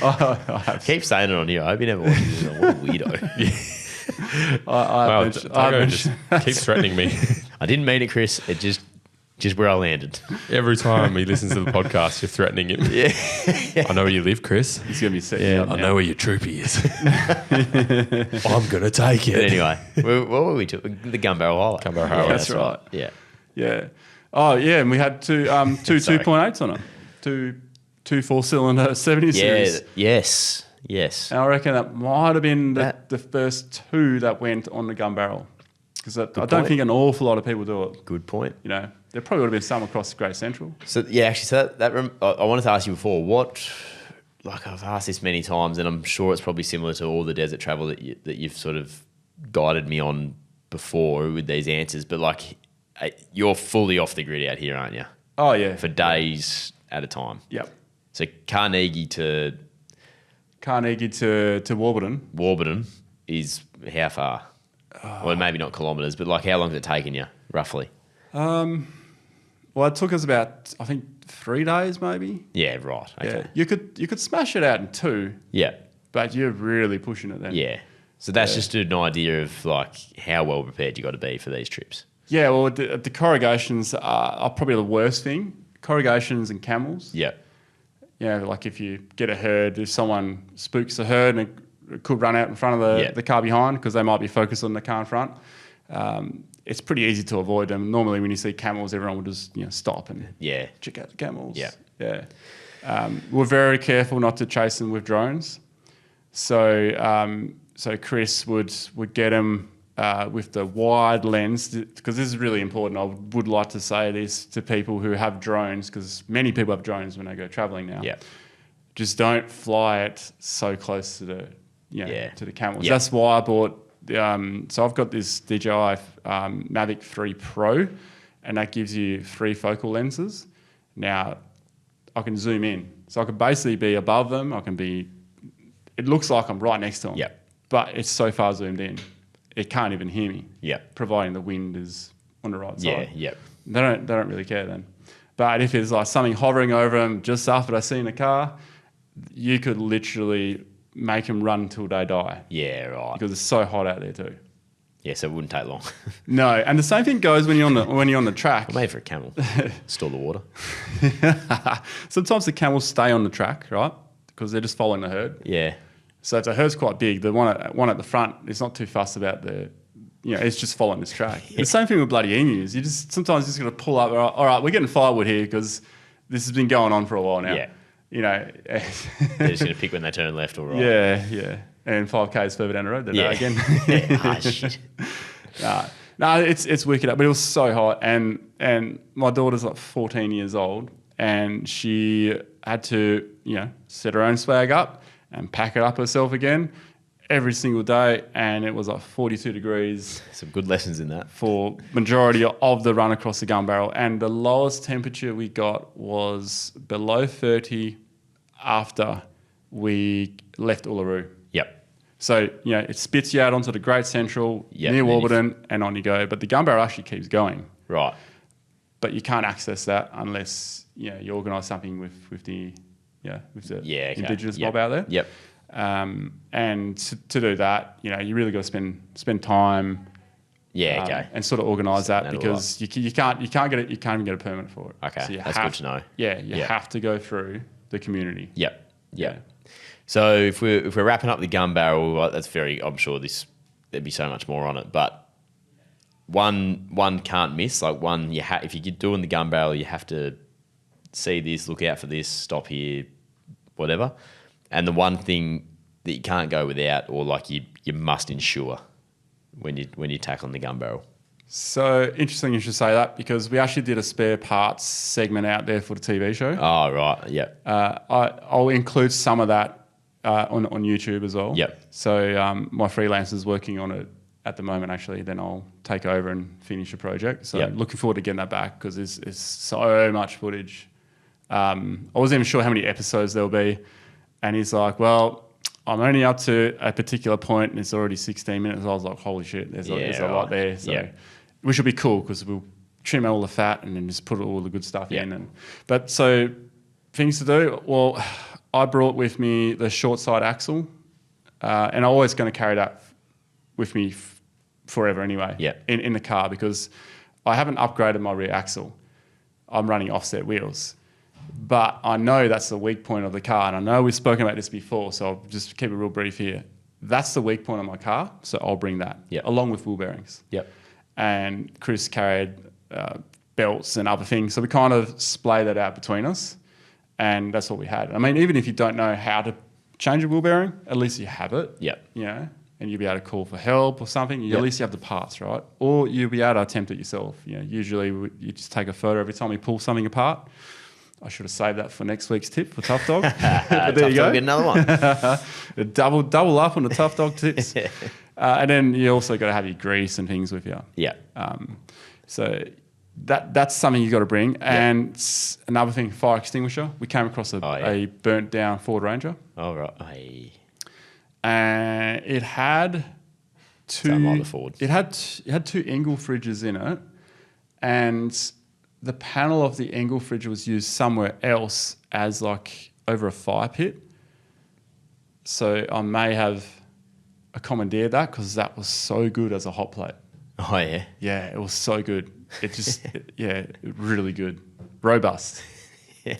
I have. Keep saying it on here. I hope you never watches it. What a weirdo. Tyre just keeps threatening me. I didn't mean it, Chris. It just where I landed. Every time he listens to the podcast, you're threatening him. Yeah. I know where you live, Chris. He's going to be setting up I now. know where your troopy is. I'm going to take it. But anyway, what were we talking? The Gunbarrel Highlight. Gunbarrel Highlight. Yeah, that's right. Yeah. Yeah. Oh, yeah, and we had two Sorry. 2.8s on it. Two four-cylinder 70 series. Yes. And I reckon that might have been the first two that went on the Gunbarrel. Because I don't point. think an awful lot of people do it. Good point. You know, there probably would have been some across the Great Central. So yeah, actually, I wanted to ask you before, like I've asked this many times, and I'm sure it's probably similar to all the desert travel that you've sort of guided me on before with these answers. But like, you're fully off the grid out here, aren't you? Oh, yeah. For days at a time. Yep. So Carnegie to Warburton is how far? Well, maybe not kilometres, but like how long has it taken you, roughly? Well, it took us about, I think, 3 days maybe. Yeah, right. Okay. Yeah. You could smash it out in 2, Yeah. but you're really pushing it then. Yeah. So that's just an idea of like how well prepared you got to be for these trips. Yeah, well, the corrugations are probably the worst thing. Corrugations and camels. Yeah. Yeah, like if you get a herd, if someone spooks the herd and it could run out in front of the car behind because they might be focused on the car in front, it's pretty easy to avoid them. Normally when you see camels, everyone will just stop and check out the camels. Yeah. Yeah. We're very careful not to chase them with drones. So Chris would get them with the wide lens, because this is really important. I would like to say this to people who have drones, because many people have drones when they go traveling now. Yeah. Just don't fly it so close to the to the camels. Yeah. That's why I bought. So I've got this DJI Mavic 3 Pro, and that gives you 3 focal lenses. Now I can zoom in, so I can basically be above them. I can be. It looks like I'm right next to them. Yeah. But it's so far zoomed in, it can't even hear me. Yeah. Providing the wind is on the right side. Yeah. They don't really care then. But if it's like something hovering over them just after they see in the car, you could literally make them run until they die. Yeah, right. Because it's so hot out there too. Yeah, so it wouldn't take long. No, and the same thing goes when you're on the track. Made for a camel. Store the water. Sometimes the camels stay on the track, right? Because they're just following the herd. Yeah. So if the herd's quite big, the one at the front is not too fussed about it's just following this track. The same thing with bloody emus. You sometimes just got to pull up. All right, we're getting firewood here because this has been going on for a while now. Yeah. They're just going to pick when they turn left or right. Yeah. And 5K's further down the road, they're again. Shit. No, it's wicked up, but it was so hot, and my daughter's like 14 years old, and she had to set her own swag up and pack it up herself again every single day, and it was like 42 degrees. Some good lessons in that. For majority of the run across the Gunbarrel, and the lowest temperature we got was below 30 after we left Uluru. Yep. So, it spits you out onto the Great Central, near Warburton, and on you go. But the Gunbarrel actually keeps going. Right. But you can't access that unless, you organise something with the Indigenous mob out there. Yep. And to do that, you really got to spend time Yeah, okay. And sort of organise that Setting that because you can't get it. You can't even get a permit for it. Okay, so that's good to know. Yeah, you have to go through the community. Yep. So if we're wrapping up the Gunbarrel, that's I'm sure there'd be so much more on it, but one can't miss. Like one, if you're doing the Gunbarrel, you have to see this, look out for this, stop here, whatever. And the one thing that you can't go without, or like you must ensure when you tackle the Gunbarrel. So interesting you should say that because we actually did a spare parts segment out there for the TV show. Oh, right. Yeah. I'll include some of that on YouTube as well. Yep. So my freelancer's working on it at the moment, actually. Then I'll take over and finish the project. So looking forward to getting that back because there's so much footage. I wasn't even sure how many episodes there'll be. And he's like, well, I'm only up to a particular point and it's already 16 minutes. I was like, holy shit, there's a lot there. So which will be cool because we'll trim out all the fat and then just put all the good stuff in. But so things to do, well, I brought with me the short side axle and I'm always going to carry that with me forever anyway in the car because I haven't upgraded my rear axle. I'm running offset wheels. But I know that's the weak point of the car, and I know we've spoken about this before, so I'll just keep it real brief here. That's the weak point of my car, so I'll bring that along with wheel bearings. And Chris carried belts and other things, so we kind of splayed that out between us, and that's what we had. I mean, even if you don't know how to change a wheel bearing, at least you have it. You know, and you'll be able to call for help or something. At least you have the parts, right? Or you'll be able to attempt it yourself. You know, usually you just take a photo every time you pull something apart. I should have saved that for next week's tip for Tough Dog. But there you go. Get another one. double up on the Tough Dog tips. And then you also got to have your grease and things with you. So that's something you got to bring. And another thing, fire extinguisher. We came across a burnt down Ford Ranger. Oh, right. And it had two. Like the Ford. It had two Engel fridges in it, and the panel of the Engel fridge was used somewhere else as like over a fire pit. So I may have commandeered that because that was so good as a hot plate. Oh, yeah? Yeah, it was so good. It just, really good. Robust.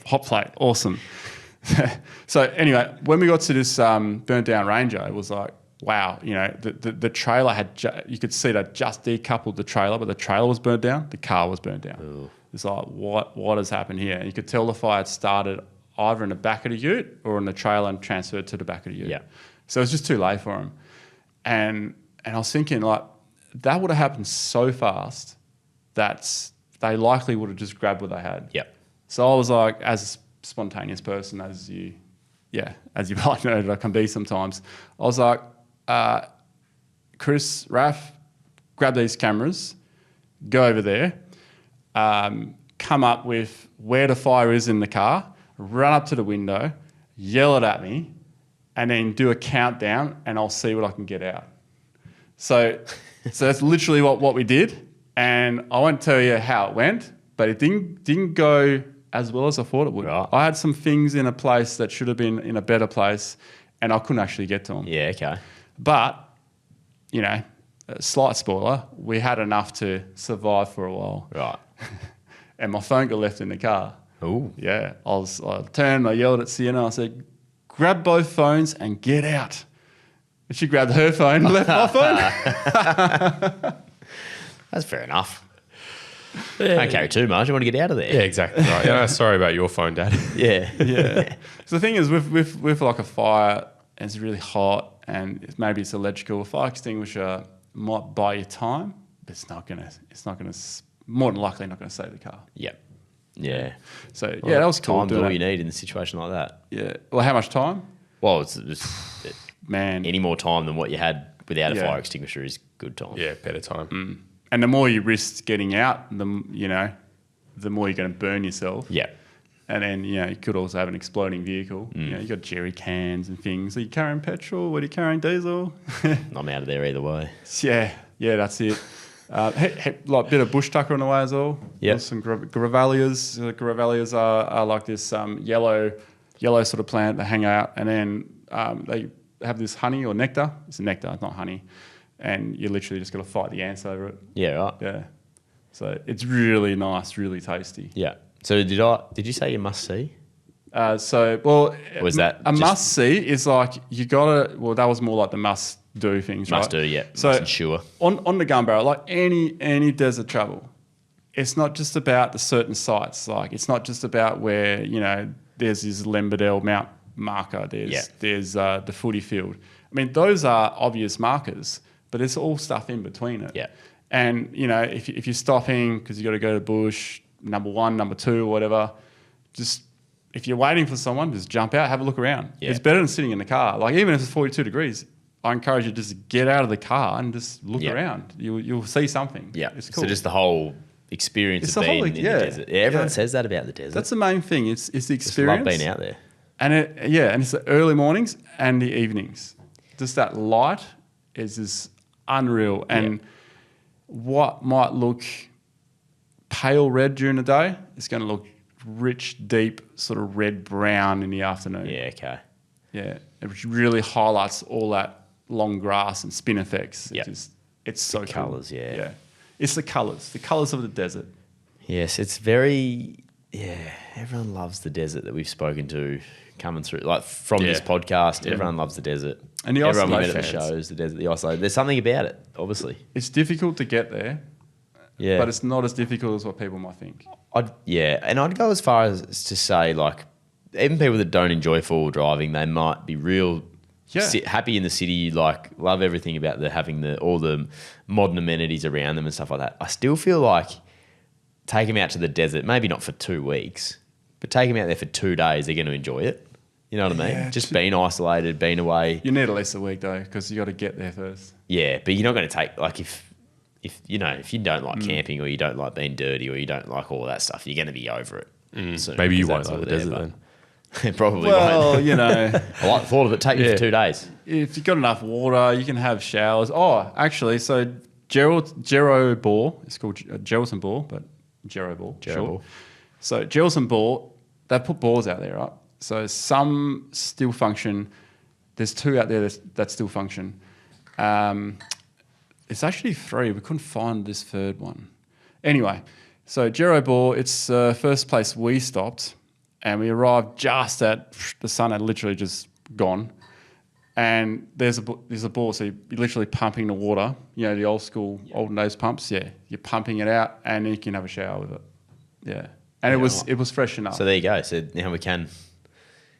Hot plate, awesome. So anyway, when we got to this burnt down Ranger, it was like, wow, you know, the trailer had, you could see that just decoupled the trailer, but the trailer was burnt down, the car was burnt down. Ooh. It's like, what has happened here? And you could tell the fire had started either in the back of the ute or in the trailer and transferred to the back of the ute. So it was just too late for him. And I was thinking, like, that would have happened so fast that they likely would have just grabbed what they had. So I was like, as a spontaneous person, as you might know that I can be sometimes, I was like, Chris, Raph, grab these cameras, go over there, come up with where the fire is in the car, run up to the window, yell it at me, and then do a countdown, and I'll see what I can get out. So that's literally what we did, and I won't tell you how it went, but it didn't go as well as I thought it would. Right. I had some things in a place that should have been in a better place, and I couldn't actually get to them. Yeah, okay. But, you know, a slight spoiler, we had enough to survive for a while. Right. And my phone got left in the car. Ooh. Yeah. I turned, I yelled at Sienna, I said, grab both phones and get out. And she grabbed her phone and left my phone. That's fair enough. Don't carry too much. I want to get out of there. Yeah, exactly right. Yeah, sorry about your phone, Dad. Yeah. So the thing is, with like a fire, and it's really hot, and maybe it's electrical. A fire extinguisher might buy you time, but it's not gonna. More than likely, not gonna save the car. Yep. Yeah. So that was cool. Time's all you need in a situation like that. Yeah. Well, how much time? Well, it's Man, any more time than what you had without a fire extinguisher is good time. Yeah, better time. And the more you risk getting out, the more you're going to burn yourself. Yeah. And then, you could also have an exploding vehicle. You got jerry cans and things. Are you carrying petrol? What are you carrying, diesel? I'm out of there either way. Yeah, that's it. Like a bit of bush tucker on the way as well. Yeah. Some grevilleas. Grevilleas are like this yellow sort of plant that hang out. And then they have this honey or nectar. It's nectar, not honey. and you literally just got to fight the ants over it. Yeah, right. Yeah. So it's really nice, really tasty. Yeah. So did you say you must see? Or is that a just- must see is like you gotta. Well, that was more like the must do things, right? Must do, yeah. So Must ensure. on the Gunbarrel, like any desert travel, it's not just about the certain sites. Like it's not just about where there's this Lembedale Mount marker. There's the footy field. I mean, those are obvious markers, but there's all stuff in between it. Yeah. And if you're stopping because you got to go to bush, number 1, number 2, or whatever, just if you're waiting for someone, just jump out, have a look around. Yeah. It's better than sitting in the car. Like even if it's 42 degrees, I encourage you to just get out of the car and just look around. You'll see something. Yeah. It's cool. So just the whole experience It's of the being whole- in yeah. the desert. Yeah, everyone Yeah. says that about the desert. That's the main thing. It's the Just experience. love being out there. And and it's the early mornings and the evenings. Just that light is just unreal. And what might look pale red during the day is going to look rich, deep, sort of red brown in the afternoon. Yeah, okay. Yeah, it really highlights all that long grass and spin effects. Yep. It's so cool. colours, yeah. Yeah, it's the colours of the desert. Yes, it's very, everyone loves the desert that we've spoken to coming through. Like from this podcast, everyone loves the desert. And the everyone we Isolate met at the fans. shows, the desert, the isolate. There's something about it, obviously. It's difficult to get there, Yeah. but it's not as difficult as what people might think. And I'd go as far as to say, like, even people that don't enjoy four-wheel driving, they might be real happy in the city, like, love everything about having all the modern amenities around them and stuff like that. I still feel like take them out to the desert, maybe not for 2 weeks, but take them out there for 2 days, they're going to enjoy it. You know what I mean? Yeah, Just being isolated, being away. You need at least a week though, because you got to get there first. Yeah, but you're not going to take, like, if you don't like camping or you don't like being dirty or you don't like all that stuff, you're going to be over it soon. Maybe you because won't like that's the all desert there, then. but probably Well, won't. you know, I like the thought of it. Take you for 2 days. if you've got enough water, you can have showers. Oh, actually, so Gero Bore, it's called Geraldton Bore, but Gero Bore. Gero Bore. So Geraldton Bore, they put bores out there, right? So some still function. There's 2 out there that still function. It's actually 3. We couldn't find this third one. Anyway, so Gero Bore, it's the first place we stopped, and we arrived just at the sun had literally just gone. And there's a bore, so you're literally pumping the water. You know, the old school, olden days pumps. Yeah, you're pumping it out, and then you can have a shower with it. Yeah, and it was fresh enough. So there you go. So now we can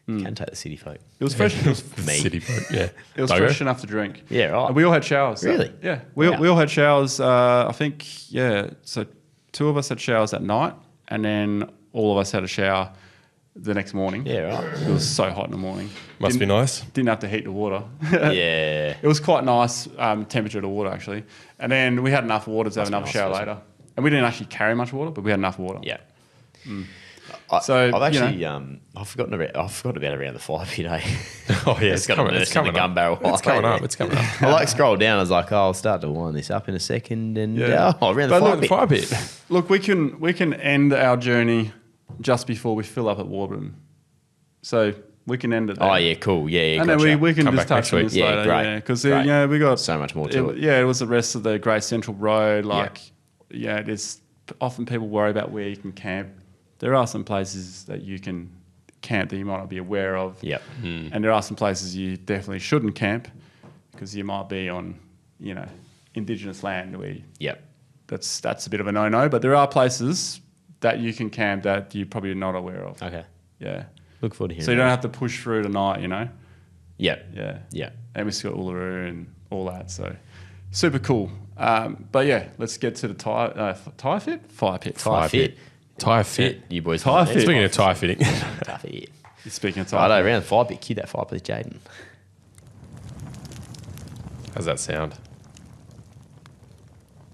take the city folk. It was fresh. It was, Me. City folk, yeah. it was Doggo? fresh enough to drink. Yeah, right. And we all had showers. So, Really? yeah. Wow. We all had showers. I think, yeah. So 2 of us had showers at night, and then all of us had a shower the next morning. Yeah, right. It was so hot in the morning. Must be nice. Didn't have to heat the water. Yeah. It was quite nice temperature of the water, actually. And then we had enough water to have another nice, shower wasn't later. And we didn't actually carry much water, but we had enough water. Yeah. So, I've you actually I forgot about around the fire pit. Eh? Oh yeah, It's got a nurse in the gun barrel. It's coming up. It's coming up. I scroll down. I was like, I'll start to wind this up in a second, and Yeah. around the But fire look, pit. Fire pit. Look, we can end our journey just before we fill up at Warburton. So we can end it there. Oh yeah, cool. Yeah. And Gotcha. then we can Come just back next touch on week. this Yeah, later. great. Yeah, because Great. we got So much more to it. Yeah, it was the rest of the Great Central Road. Like, there's often people worry about where you can camp. There are some places that you can camp that you might not be aware of. Yep. And there are some places you definitely shouldn't camp because you might be on, Indigenous land where Yep. that's a bit of a no-no. But there are places that you can camp that you're probably not aware of. Okay. Yeah. Look forward to hearing. So you don't have to push through tonight, Yep. Yeah. Yeah. And we still got Uluru and all that. So super cool. But yeah, let's get to the tire fit? Fire pit. Fire fit. Tire fit. You boys. Tyre fit. Speaking of tire fitting, Tire fit. Speaking of I tire know, around the fire pit. Cue that fire pit, Jaden. how's that sound?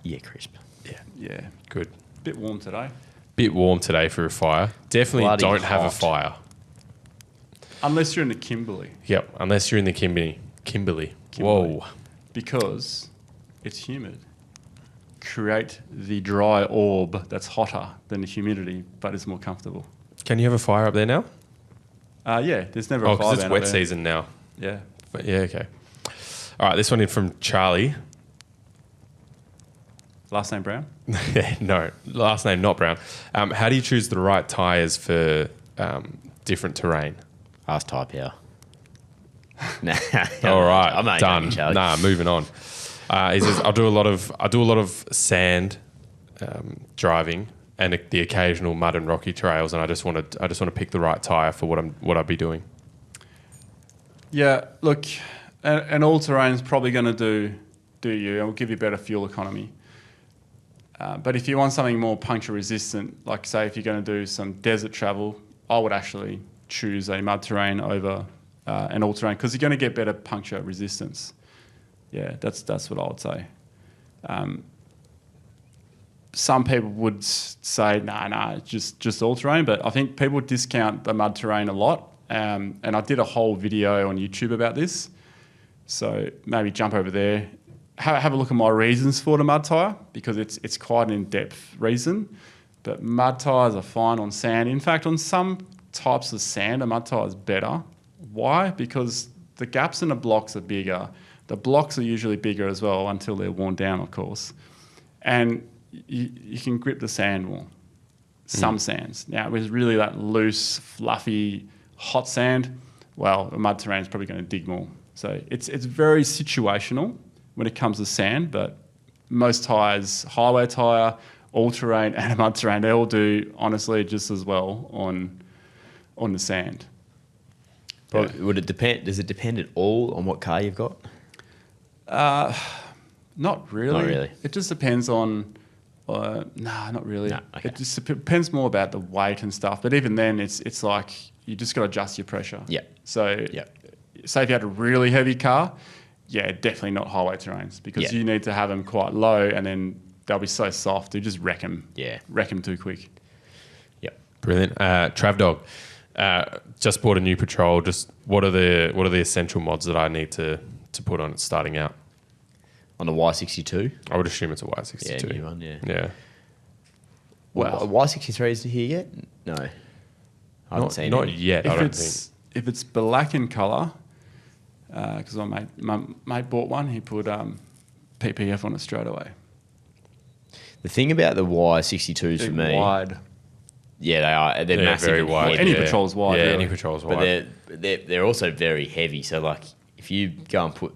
Yeah, crisp. yeah. Good. Bit warm today. Bit warm today for a fire. Definitely Bloody don't have a hot. fire. Unless you're in the Kimberley. Yep, unless you're in the Kimberley. Whoa. Because it's humid. Create the dry orb that's hotter than the humidity, but it's more comfortable. Can you have a fire up there now? Yeah, there's never Oh, a fire because it's ban wet up there. season now. Yeah. But yeah, okay. All right, this one in from Charlie. Last name Brown? No, last name not Brown. How do you choose the right tyres for different terrain? Ask Tyrepower. Nah, All right, I'm not done. joking, Charlie. Nah, moving on. He says I do a lot of sand driving and the occasional mud and rocky trails, and I just want to pick the right tyre for what I'd be doing. Yeah, look, an all-terrain is probably going to do you. It will give you better fuel economy. But if you want something more puncture resistant, like say if you're going to do some desert travel, I would actually choose a mud terrain over an all-terrain because you're going to get better puncture resistance. Yeah, that's what I would say. Some people would say, nah, just all-terrain, but I think people discount the mud terrain a lot. And I did a whole video on YouTube about this. So maybe jump over there. Have a look at my reasons for the mud tyre because it's quite an in-depth reason. But mud tyres are fine on sand. In fact, on some types of sand, a mud tyre is better. Why? Because the gaps in the blocks are bigger. The blocks are usually bigger as well until they're worn down, of course. And you can grip the sand more. Some sands. Now, with really that loose, fluffy, hot sand, well, a mud terrain is probably going to dig more. So it's very situational when it comes to sand, but most tyres, highway tyre, all-terrain and a mud terrain, they all do, honestly, just as well on the sand. Yeah. Would it depend? Does it depend at all on what car you've got? Not really. Not really. It just depends on... not really. No, okay. It just depends more about the weight and stuff. But even then, it's like you just got to adjust your pressure. Yeah. So, say if you had a really heavy car, definitely not highway terrains because you need to have them quite low, and then they'll be so soft you just wreck them. Yeah, wreck them too quick. Yep, brilliant. Travdog, just bought a new Patrol. Just what are the essential mods that I need to put on it starting out? On the Y62? I would assume it's a Y62. Yeah, new one, yeah. Yeah. Well, Y63 is here yet? No. I haven't seen not any. yet, I don't think. If it's black in colour, because my mate bought one, he put PPF on it straight away. The thing about the Y62s for me... wide. Yeah, they are. They're massive very and wide. heavy. Any Patrol's wide. Yeah, really. any Patrol's wide. But they're also very heavy. So, like, if you go and put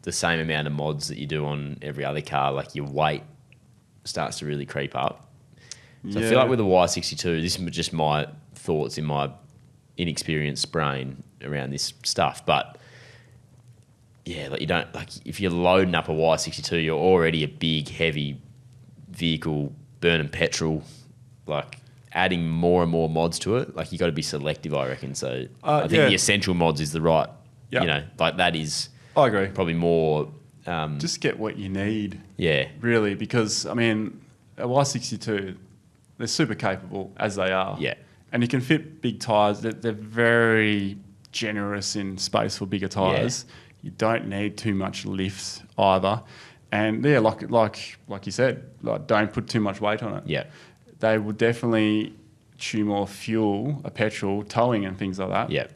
the same amount of mods that you do on every other car, like, your weight starts to really creep up. So I feel like with the Y62, this is just my thoughts in my inexperienced brain around this stuff. But yeah, like you don't like if you're loading up a Y62, you're already a big, heavy vehicle burning petrol. Like adding more and more mods to it, like you got to be selective, I reckon. So I think the essential mods is the right. Yep. You know, like that is. I agree. Probably more. Just get what you need. Yeah. Really, because I mean, a Y62, they're super capable as they are. Yeah. And you can fit big tyres. They're very generous in space for bigger tyres. Yeah. You don't need too much lift either. And yeah, like you said, like don't put too much weight on it. Yeah. They would definitely chew more fuel, a petrol, towing and things like that. Yeah.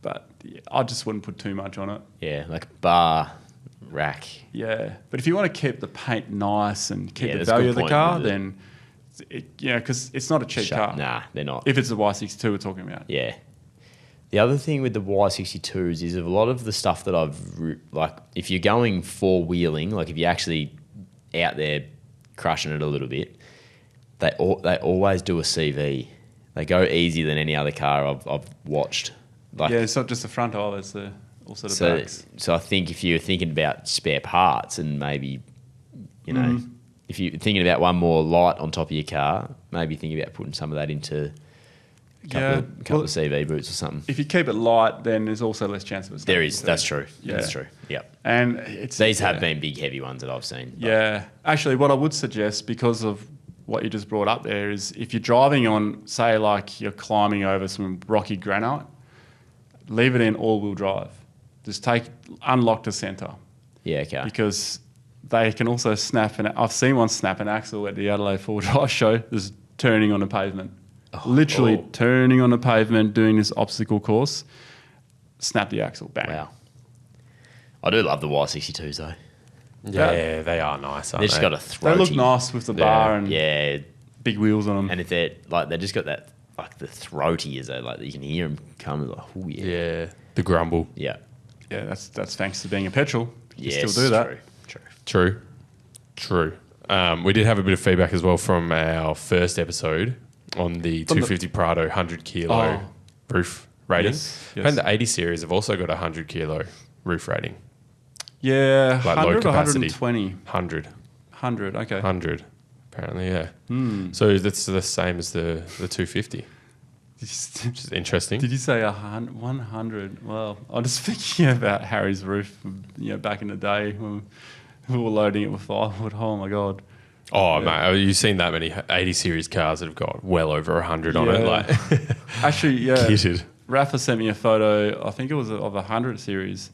But yeah, I just wouldn't put too much on it. Yeah, like bar, rack. Yeah, but if you want to keep the paint nice and keep the that's a value good of the point car, with it. then because it's not a cheap car. Nah, they're not. If it's a Y62 we're talking about. Yeah. The other thing with the Y62s is a lot of the stuff that like if you're going four-wheeling, like if you're actually out there crushing it a little bit, they always do a CV. They go easier than any other car I've watched. Like, yeah, it's not just the front either, it's also the backs. So I think if you're thinking about spare parts and maybe, you know, if you're thinking about one more light on top of your car, maybe think about putting some of that into a couple of CV boots or something. If you keep it light, then there's also less chance of it. There is, that's true. Yeah. That's true. Yep. And these have been big, heavy ones that I've seen. Yeah. Actually, what I would suggest, because of what you just brought up there, is if you're driving on, say, like you're climbing over some rocky granite, leave it in all-wheel drive. Just unlock the centre. Yeah, okay. Because they can also snap, and I've seen one snap an axle at the Adelaide 4-Drive show, just turning on the pavement. Literally turning on the pavement, doing this obstacle course, snap the axle, bang. Wow. I do love the Y62s though. Yeah, they are nice, aren't They just got a They throaty. look nice with the bar and Yeah, big wheels on them. and if they're like they just got that like the throaty is like you can hear them come like oh yeah. Yeah, the grumble. Yeah. Yeah, that's thanks to being a petrol. You Yes, still do that. True. True. We did have a bit of feedback as well from our first episode on the 250 Prado 100 kilo roof rating. Yes. And the 80 series have also got a 100 kilo roof rating. Yeah, Like low 100 or capacity. 120? 100. 100, okay. 100, apparently, yeah. So that's the same as the 250, which is interesting. Did you say 100? Well, I'm just thinking about Harry's roof, back in the day when we were loading it with firewood. Oh, my God. Oh, mate, you've seen that many 80 series cars that have got well over 100 on it. Like, Actually, yeah. kitted. Rafa sent me a photo, I think it was of a 100 series,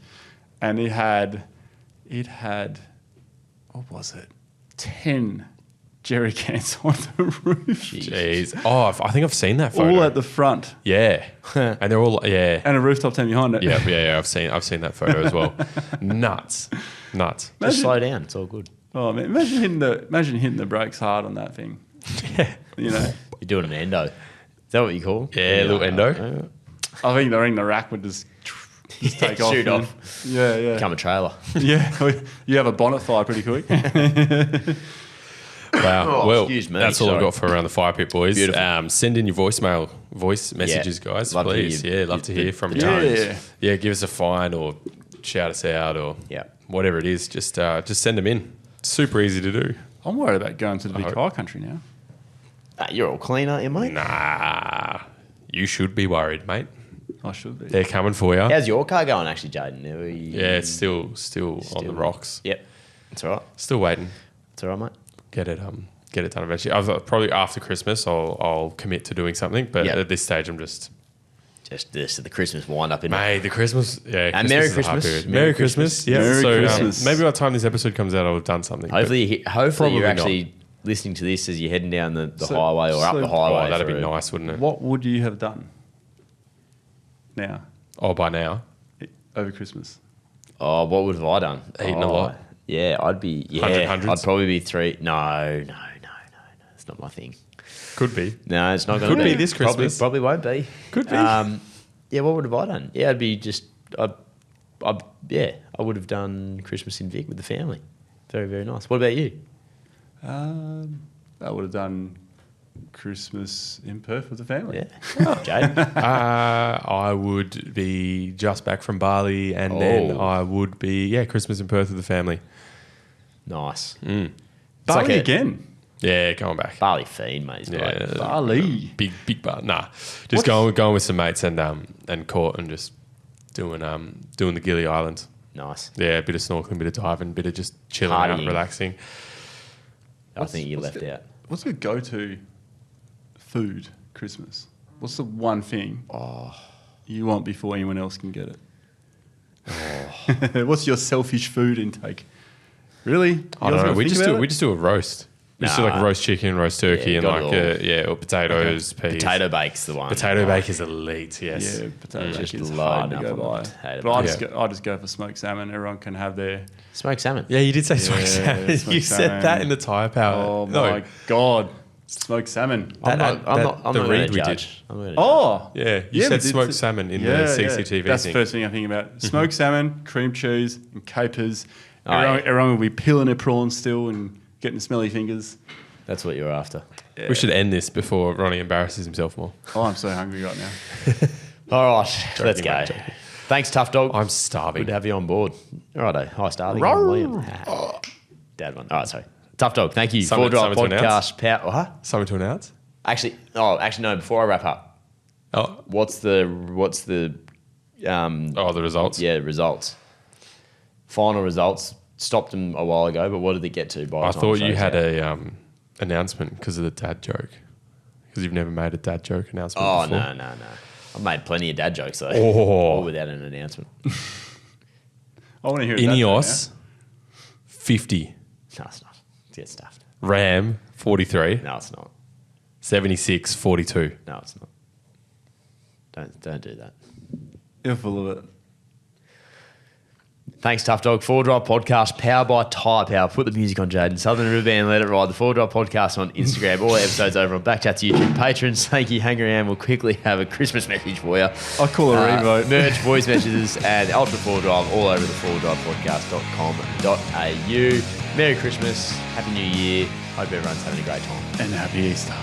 and it had, what was it? 10 jerry cans on the roof. Jeez. Oh, I think I've seen that photo. All at the front. Yeah. And they're all, yeah. And a rooftop tent behind it. Yeah. I've seen that photo as well. Nuts. Just slow down. It's all good. Oh, man, imagine hitting the brakes hard on that thing. Yeah. You know, You're doing an endo. Is that what you call? Yeah, little endo. I think the rack would just take off. shoot man. off. Yeah. Become a trailer. Yeah, you have a bonnet fire pretty quick. Wow. Oh, well, excuse me, that's all I've sorry. got for Around the Fire Pit, boys. Beautiful. Send in your voice messages, guys, Love to hear please. you. Yeah, love to hear from you. Yeah. Yeah, give us a fine or shout us out or Yeah. whatever it is. Just send them in. Super easy to do. I'm worried about going to the big hope. high country now. You're all clean, aren't you, mate? Nah, you should be worried, mate. I should be. They're coming for you. How's your car going, actually, Jaden? Yeah, it's still on the rocks. Yep. It's all right. Still waiting. It's all right, mate. Get it done eventually. I was probably after Christmas. I'll commit to doing something, but Yep. at this stage, I'm just. Just the Christmas wind up in Mate, the Christmas, yeah. And Merry is a hard Christmas. period. Merry Merry Christmas. Yeah. Merry so Christmas. maybe by the time this episode comes out, I'll have done something. Hopefully Probably you're not. actually listening to this as you're heading down the So- highway or up so- the But, highway. that'd be for a- nice, wouldn't it? What would you have done now Oh, by now. over Christmas? Oh, what would have I done? Eaten a lot. Yeah, I'd be. Yeah, 100s? I'd probably be 3. No. It's not my thing. Could be. No, it's not going to Could be. be this Christmas. Probably won't be. Could be. Yeah, what would have I done? Yeah, I'd be just. I would have done Christmas in Vic with the family. Very, very nice. What about you? I would have done Christmas in Perth with the family. Yeah. Jade? I would be just back from Bali, and then Oh. I would be Christmas in Perth with the family. Nice. Bali like a- again. Yeah, going back. Bali fiend, mate. He's great. Yeah, Bali. big bar. Nah, just going with some mates and Court and just doing the Gili Islands. Nice. Yeah, a bit of snorkeling, bit of diving, bit of just chilling out, Partying. relaxing. I think you left out. What's your go-to food Christmas? What's the one thing you want before anyone else can get it? What's your selfish food intake? Really? You I don't guys know. gotta We think just about do it? We just do a roast. We just do like Nah. roast chicken, roast turkey, Yeah, and got like it all. or potatoes, peas. Potato bake's the one. Potato bake is elite. Yes. Yeah, potato Just bake is loading hard to up go on by. the potato But bake. I just go for smoked salmon. Everyone can have their. Smoked salmon. Yeah, you did say smoked Yeah, salmon. smoked You said salmon. that in the Tyrepower. Oh No. my god, smoked salmon. I'm That- not the going to read we judge. I'm gonna Oh, Yeah, you said but smoked it's- salmon in the CCTV That's thing. the first thing I think about. Smoked salmon, cream cheese, and capers. Oh, Everyone will be peeling their prawns still and getting smelly fingers. That's what you're after. We should end this before Ronnie embarrasses himself more. Oh, I'm so hungry right now. All right, let's go. mate, joking. Thanks, Tough Dog. I'm starving. Good to have you on board. All right, hi, Starling. I'm Liam. Dad one. All right, sorry. Tough Dog, thank you. Something- Full Drive something to announce? Podcast. Huh? Something to announce? Actually, no. Before I wrap up, Oh, what's the the results. yeah results? Final results. Stopped them a while ago, but what did it get to? By the I time thought the you show's had out? a announcement because of the dad joke. Because you've never made a dad joke announcement Oh before. no! I've made plenty of dad jokes though, Oh. all without an announcement. I want to hear that Ineos 50, No, it's not. Get stuffed. Ram 43, No, it's not. 76 42. No, it's not. Don't do that. You're full of it. Thanks, Tough Dog. Four Drive Podcast, powered by Tyrepower. Put the music on, Jaden. Southern Riverband, Let It Ride. The Four Drive Podcast on Instagram. All episodes over on BackChat's YouTube. Patrons, thank you. Hang around. We'll quickly have a Christmas message for you. I call a revote. Merch, voice messages, and Ultra Four Drive all over the fourdrivepodcast.com.au. Merry Christmas. Happy New Year. Hope everyone's having a great time. And happy Easter.